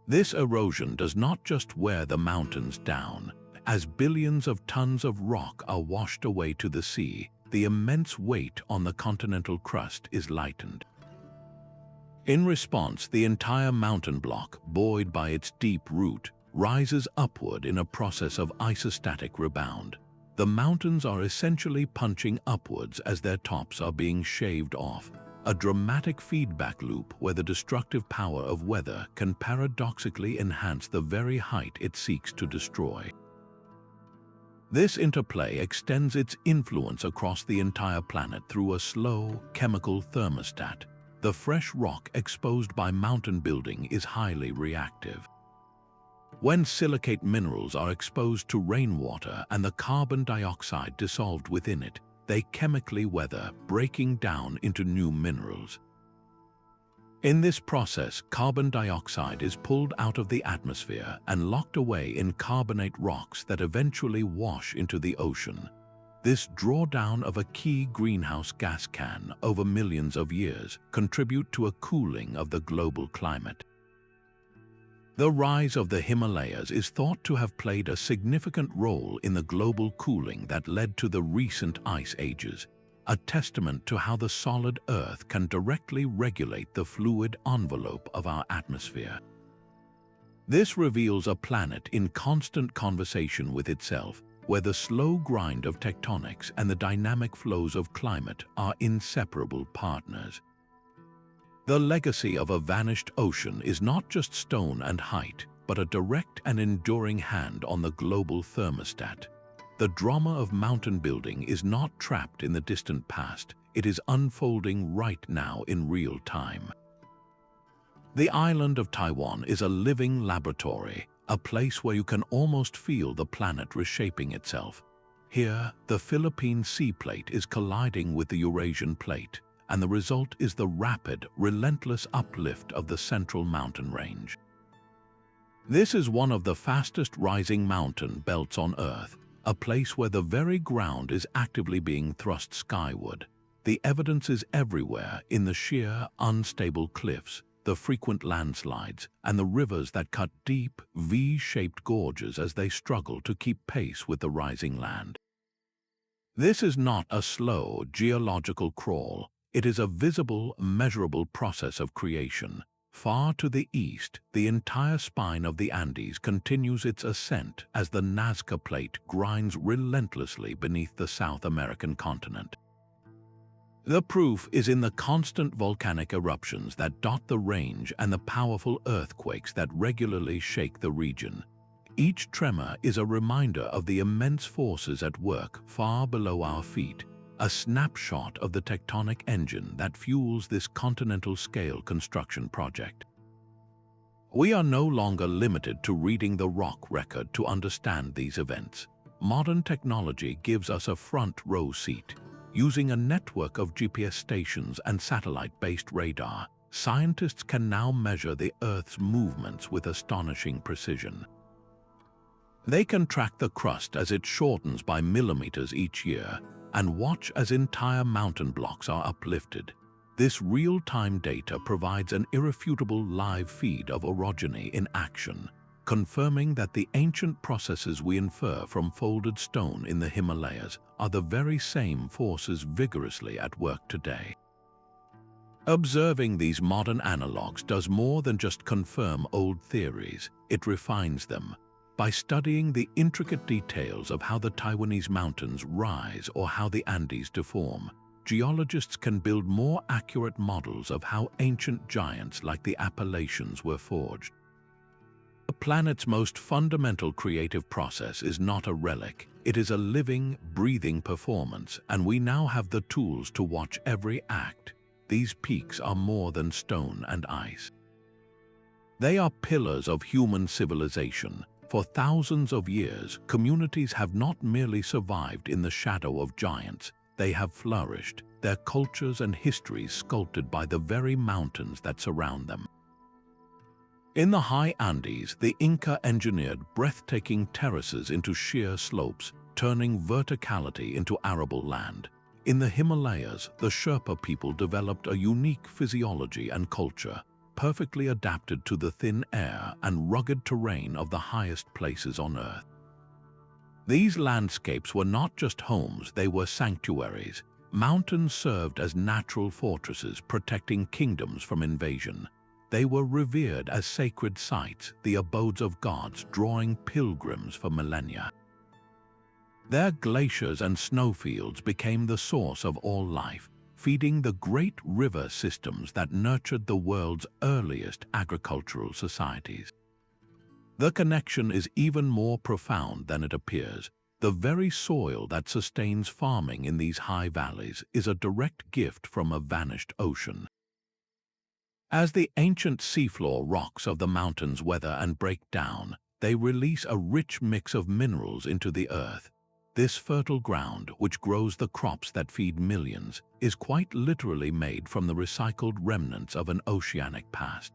This erosion does not just wear the mountains down. As billions of tons of rock are washed away to the sea, the immense weight on the continental crust is lightened. In response, the entire mountain block, buoyed by its deep root, rises upward in a process of isostatic rebound. The mountains are essentially punching upwards as their tops are being shaved off, a dramatic feedback loop where the destructive power of weather can paradoxically enhance the very height it seeks to destroy. This interplay extends its influence across the entire planet through a slow, chemical thermostat. The fresh rock exposed by mountain building is highly reactive. When silicate minerals are exposed to rainwater and the carbon dioxide dissolved within it, they chemically weather, breaking down into new minerals. In this process, carbon dioxide is pulled out of the atmosphere and locked away in carbonate rocks that eventually wash into the ocean. This drawdown of a key greenhouse gas can, over millions of years, contribute to a cooling of the global climate. The rise of the Himalayas is thought to have played a significant role in the global cooling that led to the recent ice ages, a testament to how the solid Earth can directly regulate the fluid envelope of our atmosphere. This reveals a planet in constant conversation with itself, where the slow grind of tectonics and the dynamic flows of climate are inseparable partners. The legacy of a vanished ocean is not just stone and height, but a direct and enduring hand on the global thermostat. The drama of mountain building is not trapped in the distant past, it is unfolding right now in real time. The island of Taiwan is a living laboratory, a place where you can almost feel the planet reshaping itself. Here, the Philippine sea plate is colliding with the Eurasian plate, and the result is the rapid, relentless uplift of the central mountain range. This is one of the fastest rising mountain belts on Earth, a place where the very ground is actively being thrust skyward. The evidence is everywhere in the sheer, unstable cliffs, the frequent landslides, and the rivers that cut deep, V-shaped gorges as they struggle to keep pace with the rising land. This is not a slow, geological crawl. It is a visible, measurable process of creation. Far to the east, the entire spine of the Andes continues its ascent as the Nazca Plate grinds relentlessly beneath the South American continent. The proof is in the constant volcanic eruptions that dot the range and the powerful earthquakes that regularly shake the region. Each tremor is a reminder of the immense forces at work far below our feet, a snapshot of the tectonic engine that fuels this continental-scale construction project. We are no longer limited to reading the rock record to understand these events. Modern technology gives us a front-row seat. Using a network of GPS stations and satellite-based radar, scientists can now measure the Earth's movements with astonishing precision. They can track the crust as it shortens by millimeters each year, and watch as entire mountain blocks are uplifted. This real-time data provides an irrefutable live feed of orogeny in action, confirming that the ancient processes we infer from folded stone in the Himalayas are the very same forces vigorously at work today. Observing these modern analogs does more than just confirm old theories, it refines them. By studying the intricate details of how the Taiwanese mountains rise or how the Andes deform, geologists can build more accurate models of how ancient giants like the Appalachians were forged. The planet's most fundamental creative process is not a relic, it is a living, breathing performance, and we now have the tools to watch every act. These peaks are more than stone and ice. They are pillars of human civilization, For thousands of years, communities have not merely survived in the shadow of giants, they have flourished, their cultures and histories sculpted by the very mountains that surround them. In the high Andes, the Inca engineered breathtaking terraces into sheer slopes, turning verticality into arable land. In the Himalayas, the Sherpa people developed a unique physiology and culture, perfectly adapted to the thin air and rugged terrain of the highest places on Earth. These landscapes were not just homes, they were sanctuaries. Mountains served as natural fortresses, protecting kingdoms from invasion. They were revered as sacred sites, the abodes of gods, drawing pilgrims for millennia. Their glaciers and snowfields became the source of all life, feeding the great river systems that nurtured the world's earliest agricultural societies. The connection is even more profound than it appears. The very soil that sustains farming in these high valleys is a direct gift from a vanished ocean. As the ancient seafloor rocks of the mountains weather and break down, they release a rich mix of minerals into the earth. This fertile ground, which grows the crops that feed millions, is quite literally made from the recycled remnants of an oceanic past.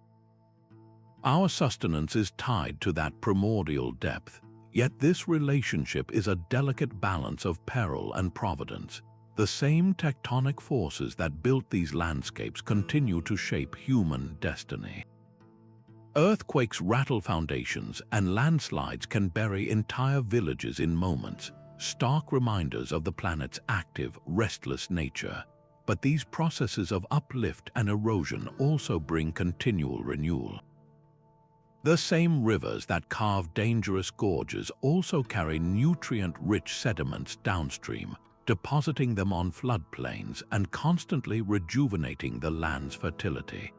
Our sustenance is tied to that primordial depth, yet this relationship is a delicate balance of peril and providence. The same tectonic forces that built these landscapes continue to shape human destiny. Earthquakes rattle foundations, and landslides can bury entire villages in moments, stark reminders of the planet's active, restless nature. But these processes of uplift and erosion also bring continual renewal. The same rivers that carve dangerous gorges also carry nutrient-rich sediments downstream, depositing them on floodplains and constantly rejuvenating the land's fertility.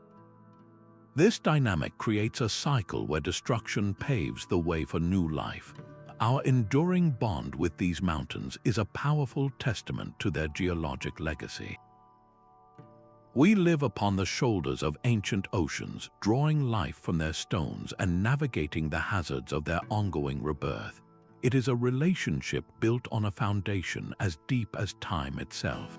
This dynamic creates a cycle where destruction paves the way for new life. Our enduring bond with these mountains is a powerful testament to their geologic legacy. We live upon the shoulders of ancient oceans, drawing life from their stones and navigating the hazards of their ongoing rebirth. It is a relationship built on a foundation as deep as time itself.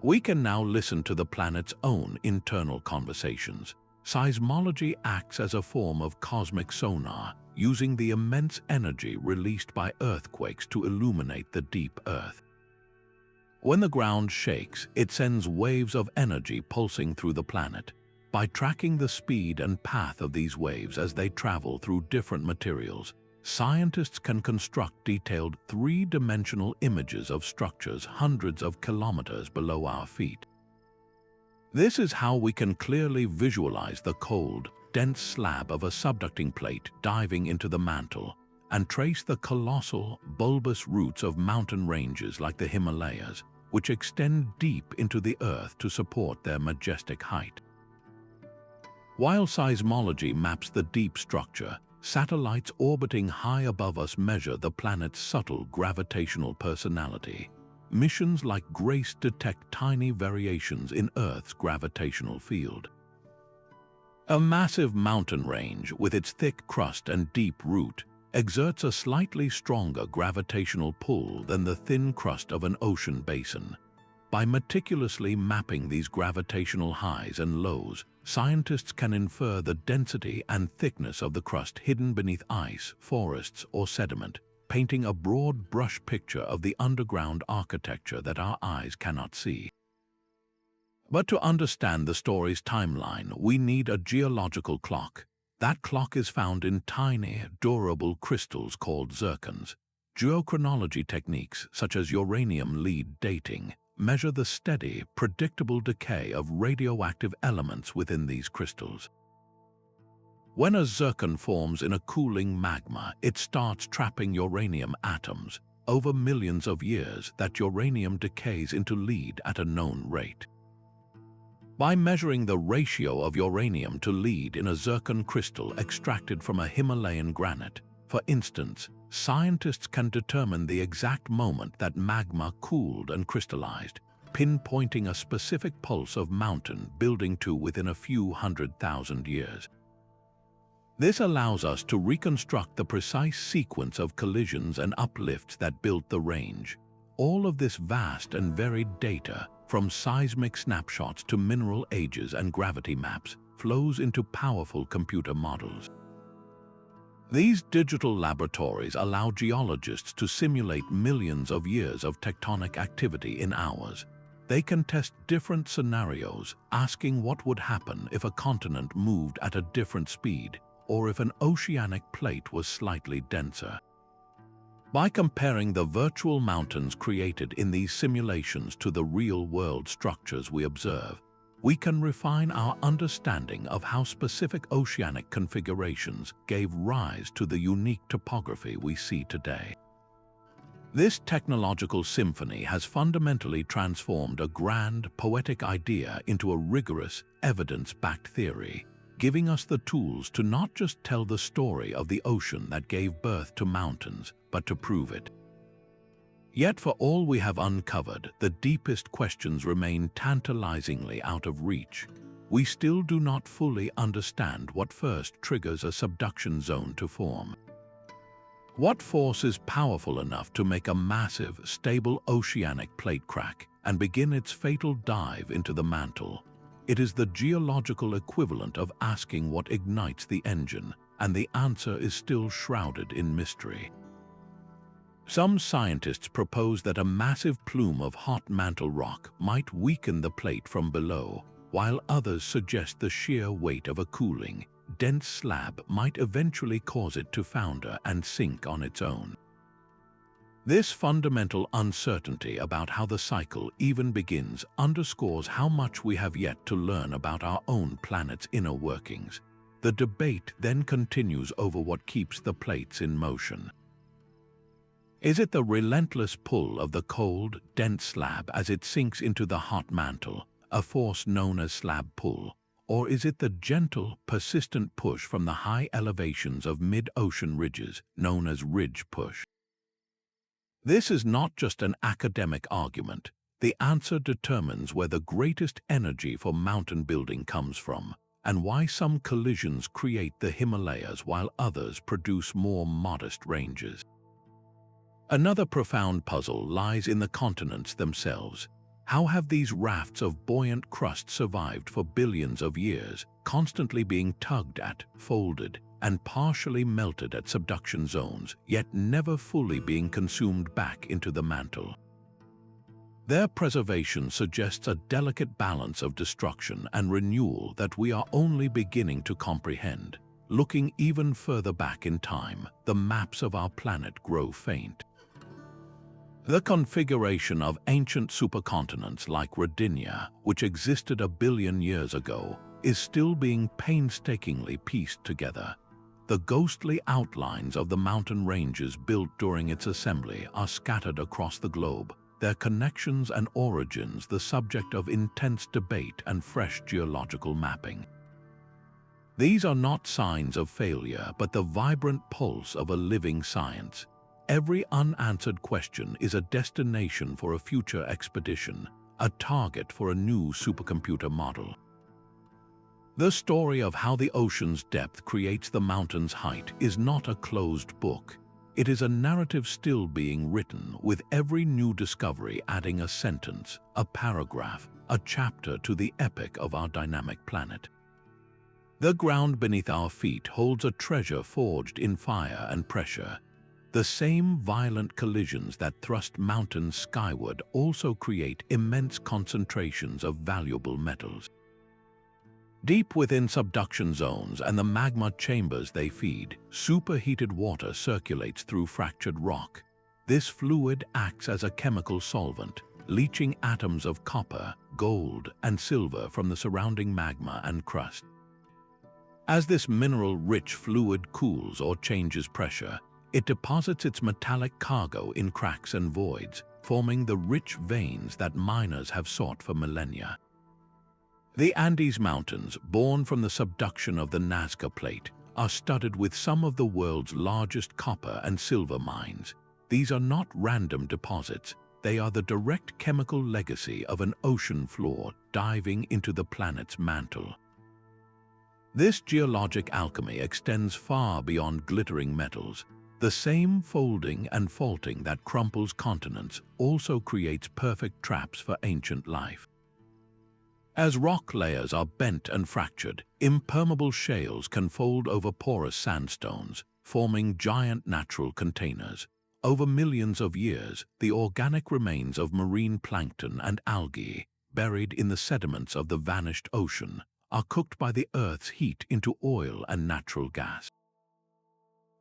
We can now listen to the planet's own internal conversations. Seismology acts as a form of cosmic sonar, using the immense energy released by earthquakes to illuminate the deep Earth. When the ground shakes, it sends waves of energy pulsing through the planet. By tracking the speed and path of these waves as they travel through different materials, scientists can construct detailed three-dimensional images of structures hundreds of kilometers below our feet. This is how we can clearly visualize the cold, dense slab of a subducting plate diving into the mantle, and trace the colossal, bulbous roots of mountain ranges like the Himalayas, which extend deep into the earth to support their majestic height. While seismology maps the deep structure, satellites orbiting high above us measure the planet's subtle gravitational personality. Missions like GRACE detect tiny variations in Earth's gravitational field. A massive mountain range, with its thick crust and deep root, exerts a slightly stronger gravitational pull than the thin crust of an ocean basin. By meticulously mapping these gravitational highs and lows, scientists can infer the density and thickness of the crust hidden beneath ice, forests, or sediment, painting a broad brush picture of the underground architecture that our eyes cannot see. But to understand the story's timeline, we need a geological clock. That clock is found in tiny, durable crystals called zircons. Geochronology techniques, such as uranium lead dating, measure the steady, predictable decay of radioactive elements within these crystals. When a zircon forms in a cooling magma, it starts trapping uranium atoms. Over millions of years, that uranium decays into lead at a known rate. By measuring the ratio of uranium to lead in a zircon crystal extracted from a Himalayan granite, for instance, scientists can determine the exact moment that magma cooled and crystallized, pinpointing a specific pulse of mountain building to within a few 100,000 years. This allows us to reconstruct the precise sequence of collisions and uplifts that built the range. All of this vast and varied data, from seismic snapshots to mineral ages and gravity maps, flows into powerful computer models. These digital laboratories allow geologists to simulate millions of years of tectonic activity in hours. They can test different scenarios, asking what would happen if a continent moved at a different speed, or if an oceanic plate was slightly denser. By comparing the virtual mountains created in these simulations to the real-world structures we observe, we can refine our understanding of how specific oceanic configurations gave rise to the unique topography we see today. This technological symphony has fundamentally transformed a grand, poetic idea into a rigorous, evidence-backed theory, giving us the tools to not just tell the story of the ocean that gave birth to mountains, but to prove it. Yet for all we have uncovered, the deepest questions remain tantalizingly out of reach. We still do not fully understand what first triggers a subduction zone to form. What force is powerful enough to make a massive, stable oceanic plate crack and begin its fatal dive into the mantle? It is the geological equivalent of asking what ignites the engine, and the answer is still shrouded in mystery. Some scientists propose that a massive plume of hot mantle rock might weaken the plate from below, while others suggest the sheer weight of a cooling, dense slab might eventually cause it to founder and sink on its own. This fundamental uncertainty about how the cycle even begins underscores how much we have yet to learn about our own planet's inner workings. The debate then continues over what keeps the plates in motion. Is it the relentless pull of the cold, dense slab as it sinks into the hot mantle, a force known as slab pull? Or is it the gentle, persistent push from the high elevations of mid-ocean ridges, known as ridge push? This is not just an academic argument. The answer determines where the greatest energy for mountain building comes from, and why some collisions create the Himalayas while others produce more modest ranges. Another profound puzzle lies in the continents themselves. How have these rafts of buoyant crust survived for billions of years, constantly being tugged at, folded, and partially melted at subduction zones, yet never fully being consumed back into the mantle? Their preservation suggests a delicate balance of destruction and renewal that we are only beginning to comprehend. Looking even further back in time, the maps of our planet grow faint. The configuration of ancient supercontinents like Rodinia, which existed a billion years ago, is still being painstakingly pieced together. The ghostly outlines of the mountain ranges built during its assembly are scattered across the globe, their connections and origins the subject of intense debate and fresh geological mapping. These are not signs of failure, but the vibrant pulse of a living science. Every unanswered question is a destination for a future expedition, a target for a new supercomputer model. The story of how the ocean's depth creates the mountain's height is not a closed book. It is a narrative still being written, with every new discovery adding a sentence, a paragraph, a chapter to the epic of our dynamic planet. The ground beneath our feet holds a treasure forged in fire and pressure. The same violent collisions that thrust mountains skyward also create immense concentrations of valuable metals. Deep within subduction zones and the magma chambers they feed, superheated water circulates through fractured rock. This fluid acts as a chemical solvent, leaching atoms of copper, gold, and silver from the surrounding magma and crust. As this mineral-rich fluid cools or changes pressure, it deposits its metallic cargo in cracks and voids, forming the rich veins that miners have sought for millennia. The Andes Mountains, born from the subduction of the Nazca Plate, are studded with some of the world's largest copper and silver mines. These are not random deposits. They are the direct chemical legacy of an ocean floor diving into the planet's mantle. This geologic alchemy extends far beyond glittering metals. The same folding and faulting that crumples continents also creates perfect traps for ancient life. As rock layers are bent and fractured, impermeable shales can fold over porous sandstones, forming giant natural containers. Over millions of years, the organic remains of marine plankton and algae, buried in the sediments of the vanished ocean, are cooked by the Earth's heat into oil and natural gas.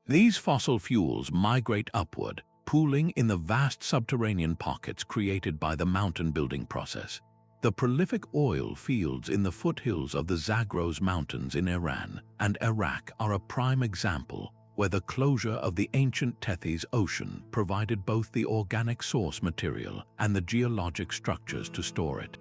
These fossil fuels migrate upward, pooling in the vast subterranean pockets created by the mountain-building process. The prolific oil fields in the foothills of the Zagros Mountains in Iran and Iraq are a prime example, where the closure of the ancient Tethys Ocean provided both the organic source material and the geologic structures to store it.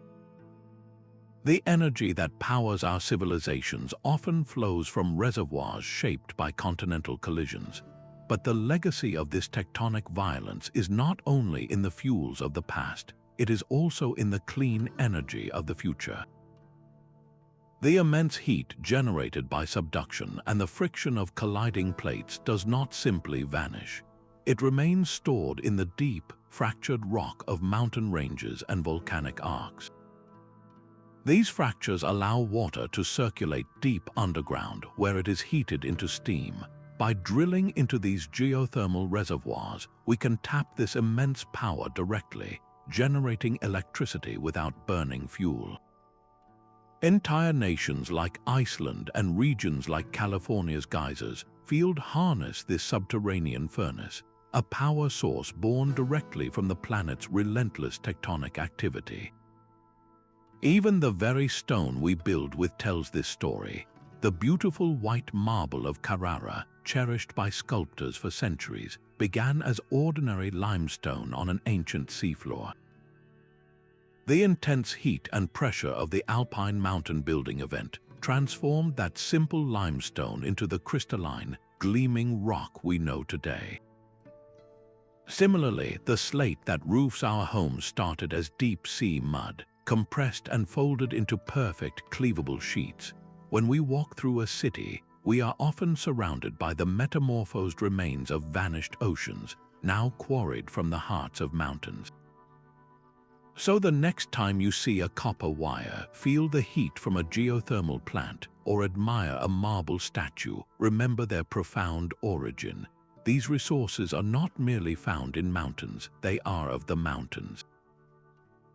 The energy that powers our civilizations often flows from reservoirs shaped by continental collisions. But the legacy of this tectonic violence is not only in the fuels of the past, it is also in the clean energy of the future. The immense heat generated by subduction and the friction of colliding plates does not simply vanish. It remains stored in the deep, fractured rock of mountain ranges and volcanic arcs. These fractures allow water to circulate deep underground where it is heated into steam. By drilling into these geothermal reservoirs, we can tap this immense power directly, generating electricity without burning fuel. Entire nations like Iceland and regions like California's geysers field harness this subterranean furnace, a power source born directly from the planet's relentless tectonic activity. Even the very stone we build with tells this story. The beautiful white marble of Carrara, cherished by sculptors for centuries, began as ordinary limestone on an ancient seafloor. The intense heat and pressure of the alpine mountain building event transformed that simple limestone into the crystalline, gleaming rock we know today. Similarly, the slate that roofs our homes started as deep-sea mud, compressed and folded into perfect, cleavable sheets. When we walk through a city, we are often surrounded by the metamorphosed remains of vanished oceans, now quarried from the hearts of mountains. So the next time you see a copper wire, feel the heat from a geothermal plant, or admire a marble statue, remember their profound origin. These resources are not merely found in mountains, they are of the mountains.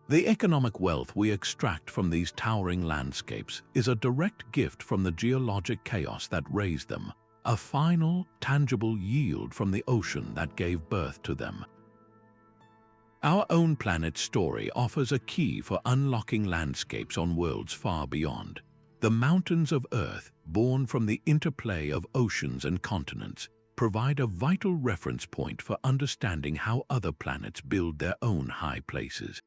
The economic wealth we extract from these towering landscapes is a direct gift from the geologic chaos that raised them, a final, tangible yield from the ocean that gave birth to them. Our own planet's story offers a key for unlocking landscapes on worlds far beyond. The mountains of Earth, born from the interplay of oceans and continents, provide a vital reference point for understanding how other planets build their own high places.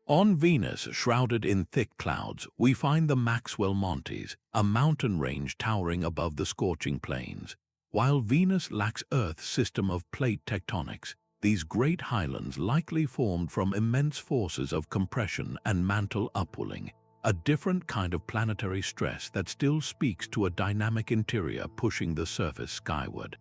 On Venus, shrouded in thick clouds, we find the Maxwell Montes, a mountain range towering above the scorching plains. While Venus lacks Earth's system of plate tectonics, these great highlands likely formed from immense forces of compression and mantle upwelling, a different kind of planetary stress that still speaks to a dynamic interior pushing the surface skyward.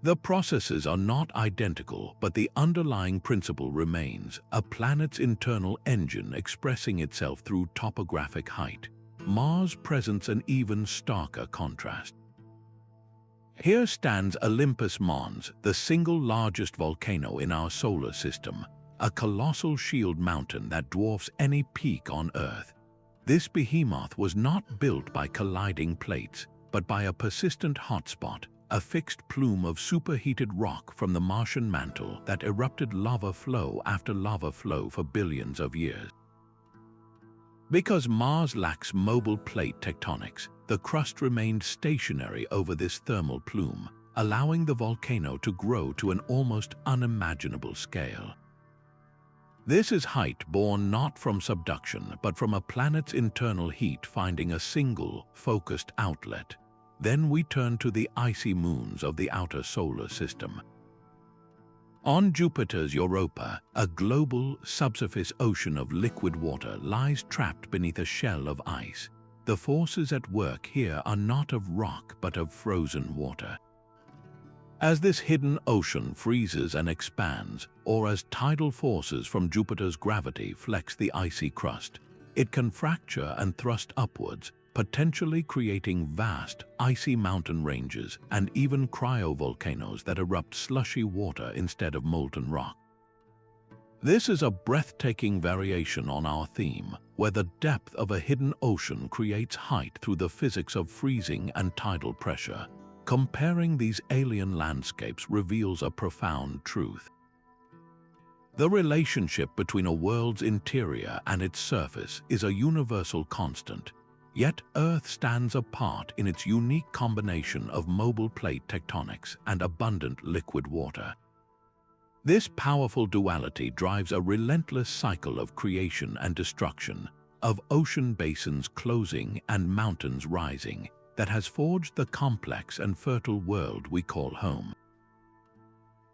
The processes are not identical, but the underlying principle remains, a planet's internal engine expressing itself through topographic height. Mars presents an even starker contrast. Here stands Olympus Mons, the single largest volcano in our solar system, a colossal shield mountain that dwarfs any peak on Earth. This behemoth was not built by colliding plates, but by a persistent hotspot, a fixed plume of superheated rock from the Martian mantle that erupted lava flow after lava flow for billions of years. Because Mars lacks mobile plate tectonics, the crust remained stationary over this thermal plume, allowing the volcano to grow to an almost unimaginable scale. This is height born not from subduction, but from a planet's internal heat finding a single, focused outlet. Then we turn to the icy moons of the outer solar system. On Jupiter's Europa, a global, subsurface ocean of liquid water lies trapped beneath a shell of ice. The forces at work here are not of rock but of frozen water. As this hidden ocean freezes and expands, or as tidal forces from Jupiter's gravity flex the icy crust, it can fracture and thrust upwards, potentially creating vast, icy mountain ranges and even cryovolcanoes that erupt slushy water instead of molten rock. This is a breathtaking variation on our theme, where the depth of a hidden ocean creates height through the physics of freezing and tidal pressure. Comparing these alien landscapes reveals a profound truth. The relationship between a world's interior and its surface is a universal constant, yet Earth stands apart in its unique combination of mobile plate tectonics and abundant liquid water. This powerful duality drives a relentless cycle of creation and destruction, of ocean basins closing and mountains rising, that has forged the complex and fertile world we call home.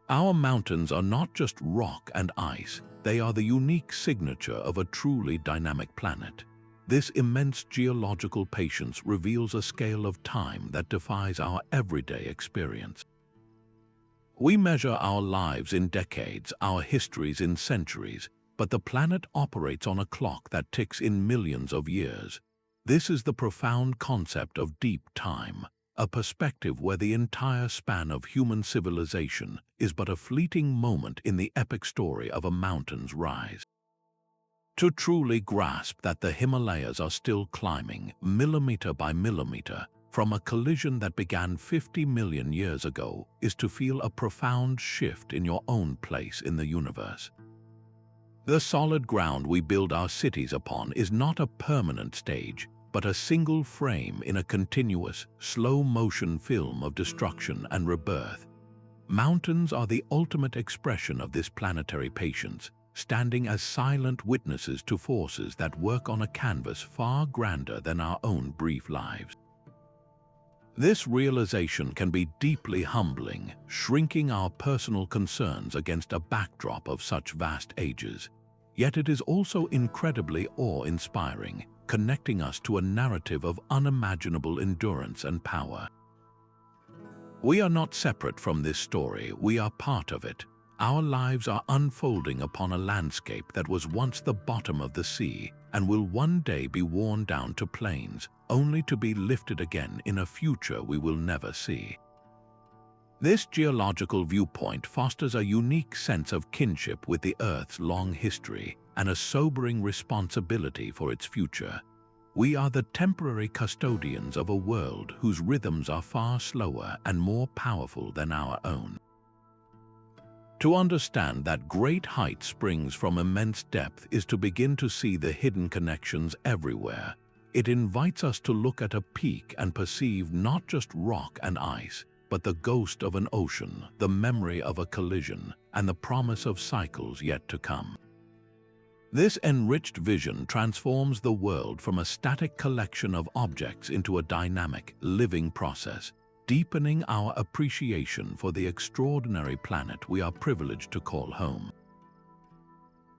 Our mountains are not just rock and ice, they are the unique signature of a truly dynamic planet. This immense geological patience reveals a scale of time that defies our everyday experience. We measure our lives in decades, our histories in centuries, but the planet operates on a clock that ticks in millions of years. This is the profound concept of deep time, a perspective where the entire span of human civilization is but a fleeting moment in the epic story of a mountain's rise. To truly grasp that the Himalayas are still climbing, millimeter by millimeter, from a collision that began 50 million years ago, is to feel a profound shift in your own place in the universe. The solid ground we build our cities upon is not a permanent stage, but a single frame in a continuous, slow-motion film of destruction and rebirth. Mountains are the ultimate expression of this planetary patience, standing as silent witnesses to forces that work on a canvas far grander than our own brief lives. This realization can be deeply humbling, shrinking our personal concerns against a backdrop of such vast ages. Yet it is also incredibly awe-inspiring, connecting us to a narrative of unimaginable endurance and power. We are not separate from this story, we are part of it. Our lives are unfolding upon a landscape that was once the bottom of the sea and will one day be worn down to plains, only to be lifted again in a future we will never see. This geological viewpoint fosters a unique sense of kinship with the Earth's long history and a sobering responsibility for its future. We are the temporary custodians of a world whose rhythms are far slower and more powerful than our own. To understand that great height springs from immense depth is to begin to see the hidden connections everywhere. It invites us to look at a peak and perceive not just rock and ice, but the ghost of an ocean, the memory of a collision, and the promise of cycles yet to come. This enriched vision transforms the world from a static collection of objects into a dynamic, living process, deepening our appreciation for the extraordinary planet we are privileged to call home.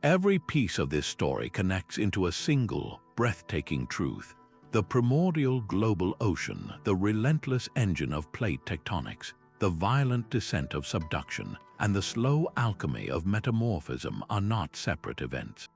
Every piece of this story connects into a single, breathtaking truth. The primordial global ocean, the relentless engine of plate tectonics, the violent descent of subduction, and the slow alchemy of metamorphism are not separate events.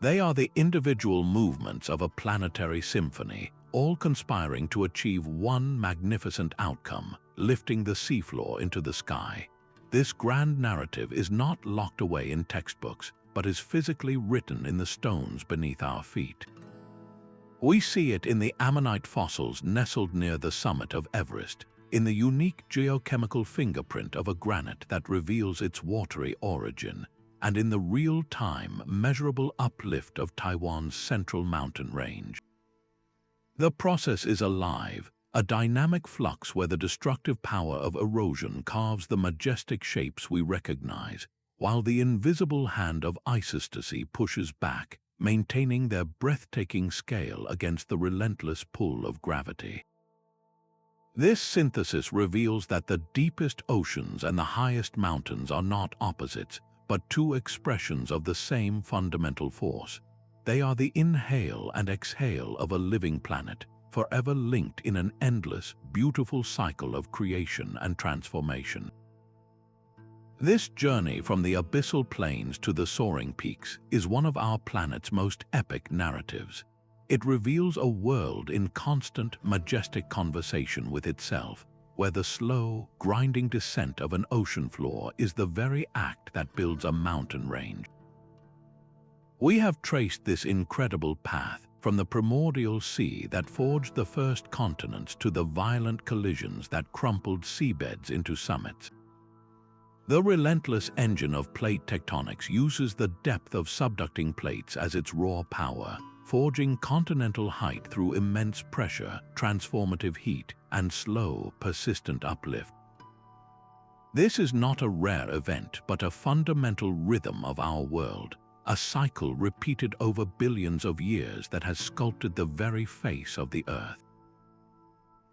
They are the individual movements of a planetary symphony, all conspiring to achieve one magnificent outcome, lifting the seafloor into the sky. This grand narrative is not locked away in textbooks, but is physically written in the stones beneath our feet. We see it in the ammonite fossils nestled near the summit of Everest, in the unique geochemical fingerprint of a granite that reveals its watery origin, and in the real-time, measurable uplift of Taiwan's central mountain range. The process is alive, a dynamic flux where the destructive power of erosion carves the majestic shapes we recognize, while the invisible hand of isostasy pushes back, maintaining their breathtaking scale against the relentless pull of gravity. This synthesis reveals that the deepest oceans and the highest mountains are not opposites, but two expressions of the same fundamental force. They are the inhale and exhale of a living planet, forever linked in an endless, beautiful cycle of creation and transformation. This journey from the abyssal plains to the soaring peaks is one of our planet's most epic narratives. It reveals a world in constant, majestic conversation with itself, where the slow, grinding descent of an ocean floor is the very act that builds a mountain range. We have traced this incredible path from the primordial sea that forged the first continents to the violent collisions that crumpled seabeds into summits. The relentless engine of plate tectonics uses the depth of subducting plates as its raw power, forging continental height through immense pressure, transformative heat, and slow, persistent uplift. This is not a rare event, but a fundamental rhythm of our world, a cycle repeated over billions of years that has sculpted the very face of the Earth.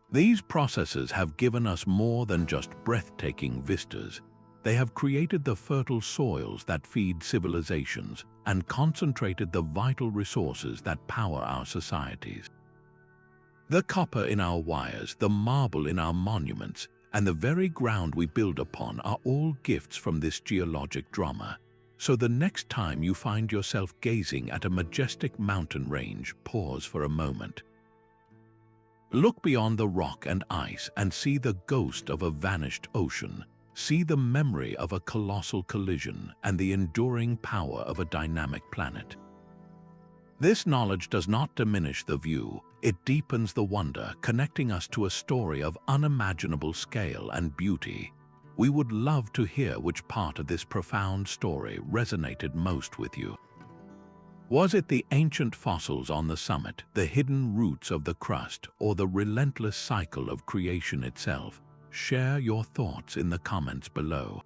These processes have given us more than just breathtaking vistas. They have created the fertile soils that feed civilizations and concentrated the vital resources that power our societies. The copper in our wires, the marble in our monuments, and the very ground we build upon are all gifts from this geologic drama. So the next time you find yourself gazing at a majestic mountain range, pause for a moment. Look beyond the rock and ice and see the ghost of a vanished ocean. See the memory of a colossal collision and the enduring power of a dynamic planet. This knowledge does not diminish the view, it deepens the wonder, connecting us to a story of unimaginable scale and beauty. We would love to hear which part of this profound story resonated most with you. Was it the ancient fossils on the summit, the hidden roots of the crust, or the relentless cycle of creation itself? Share your thoughts in the comments below.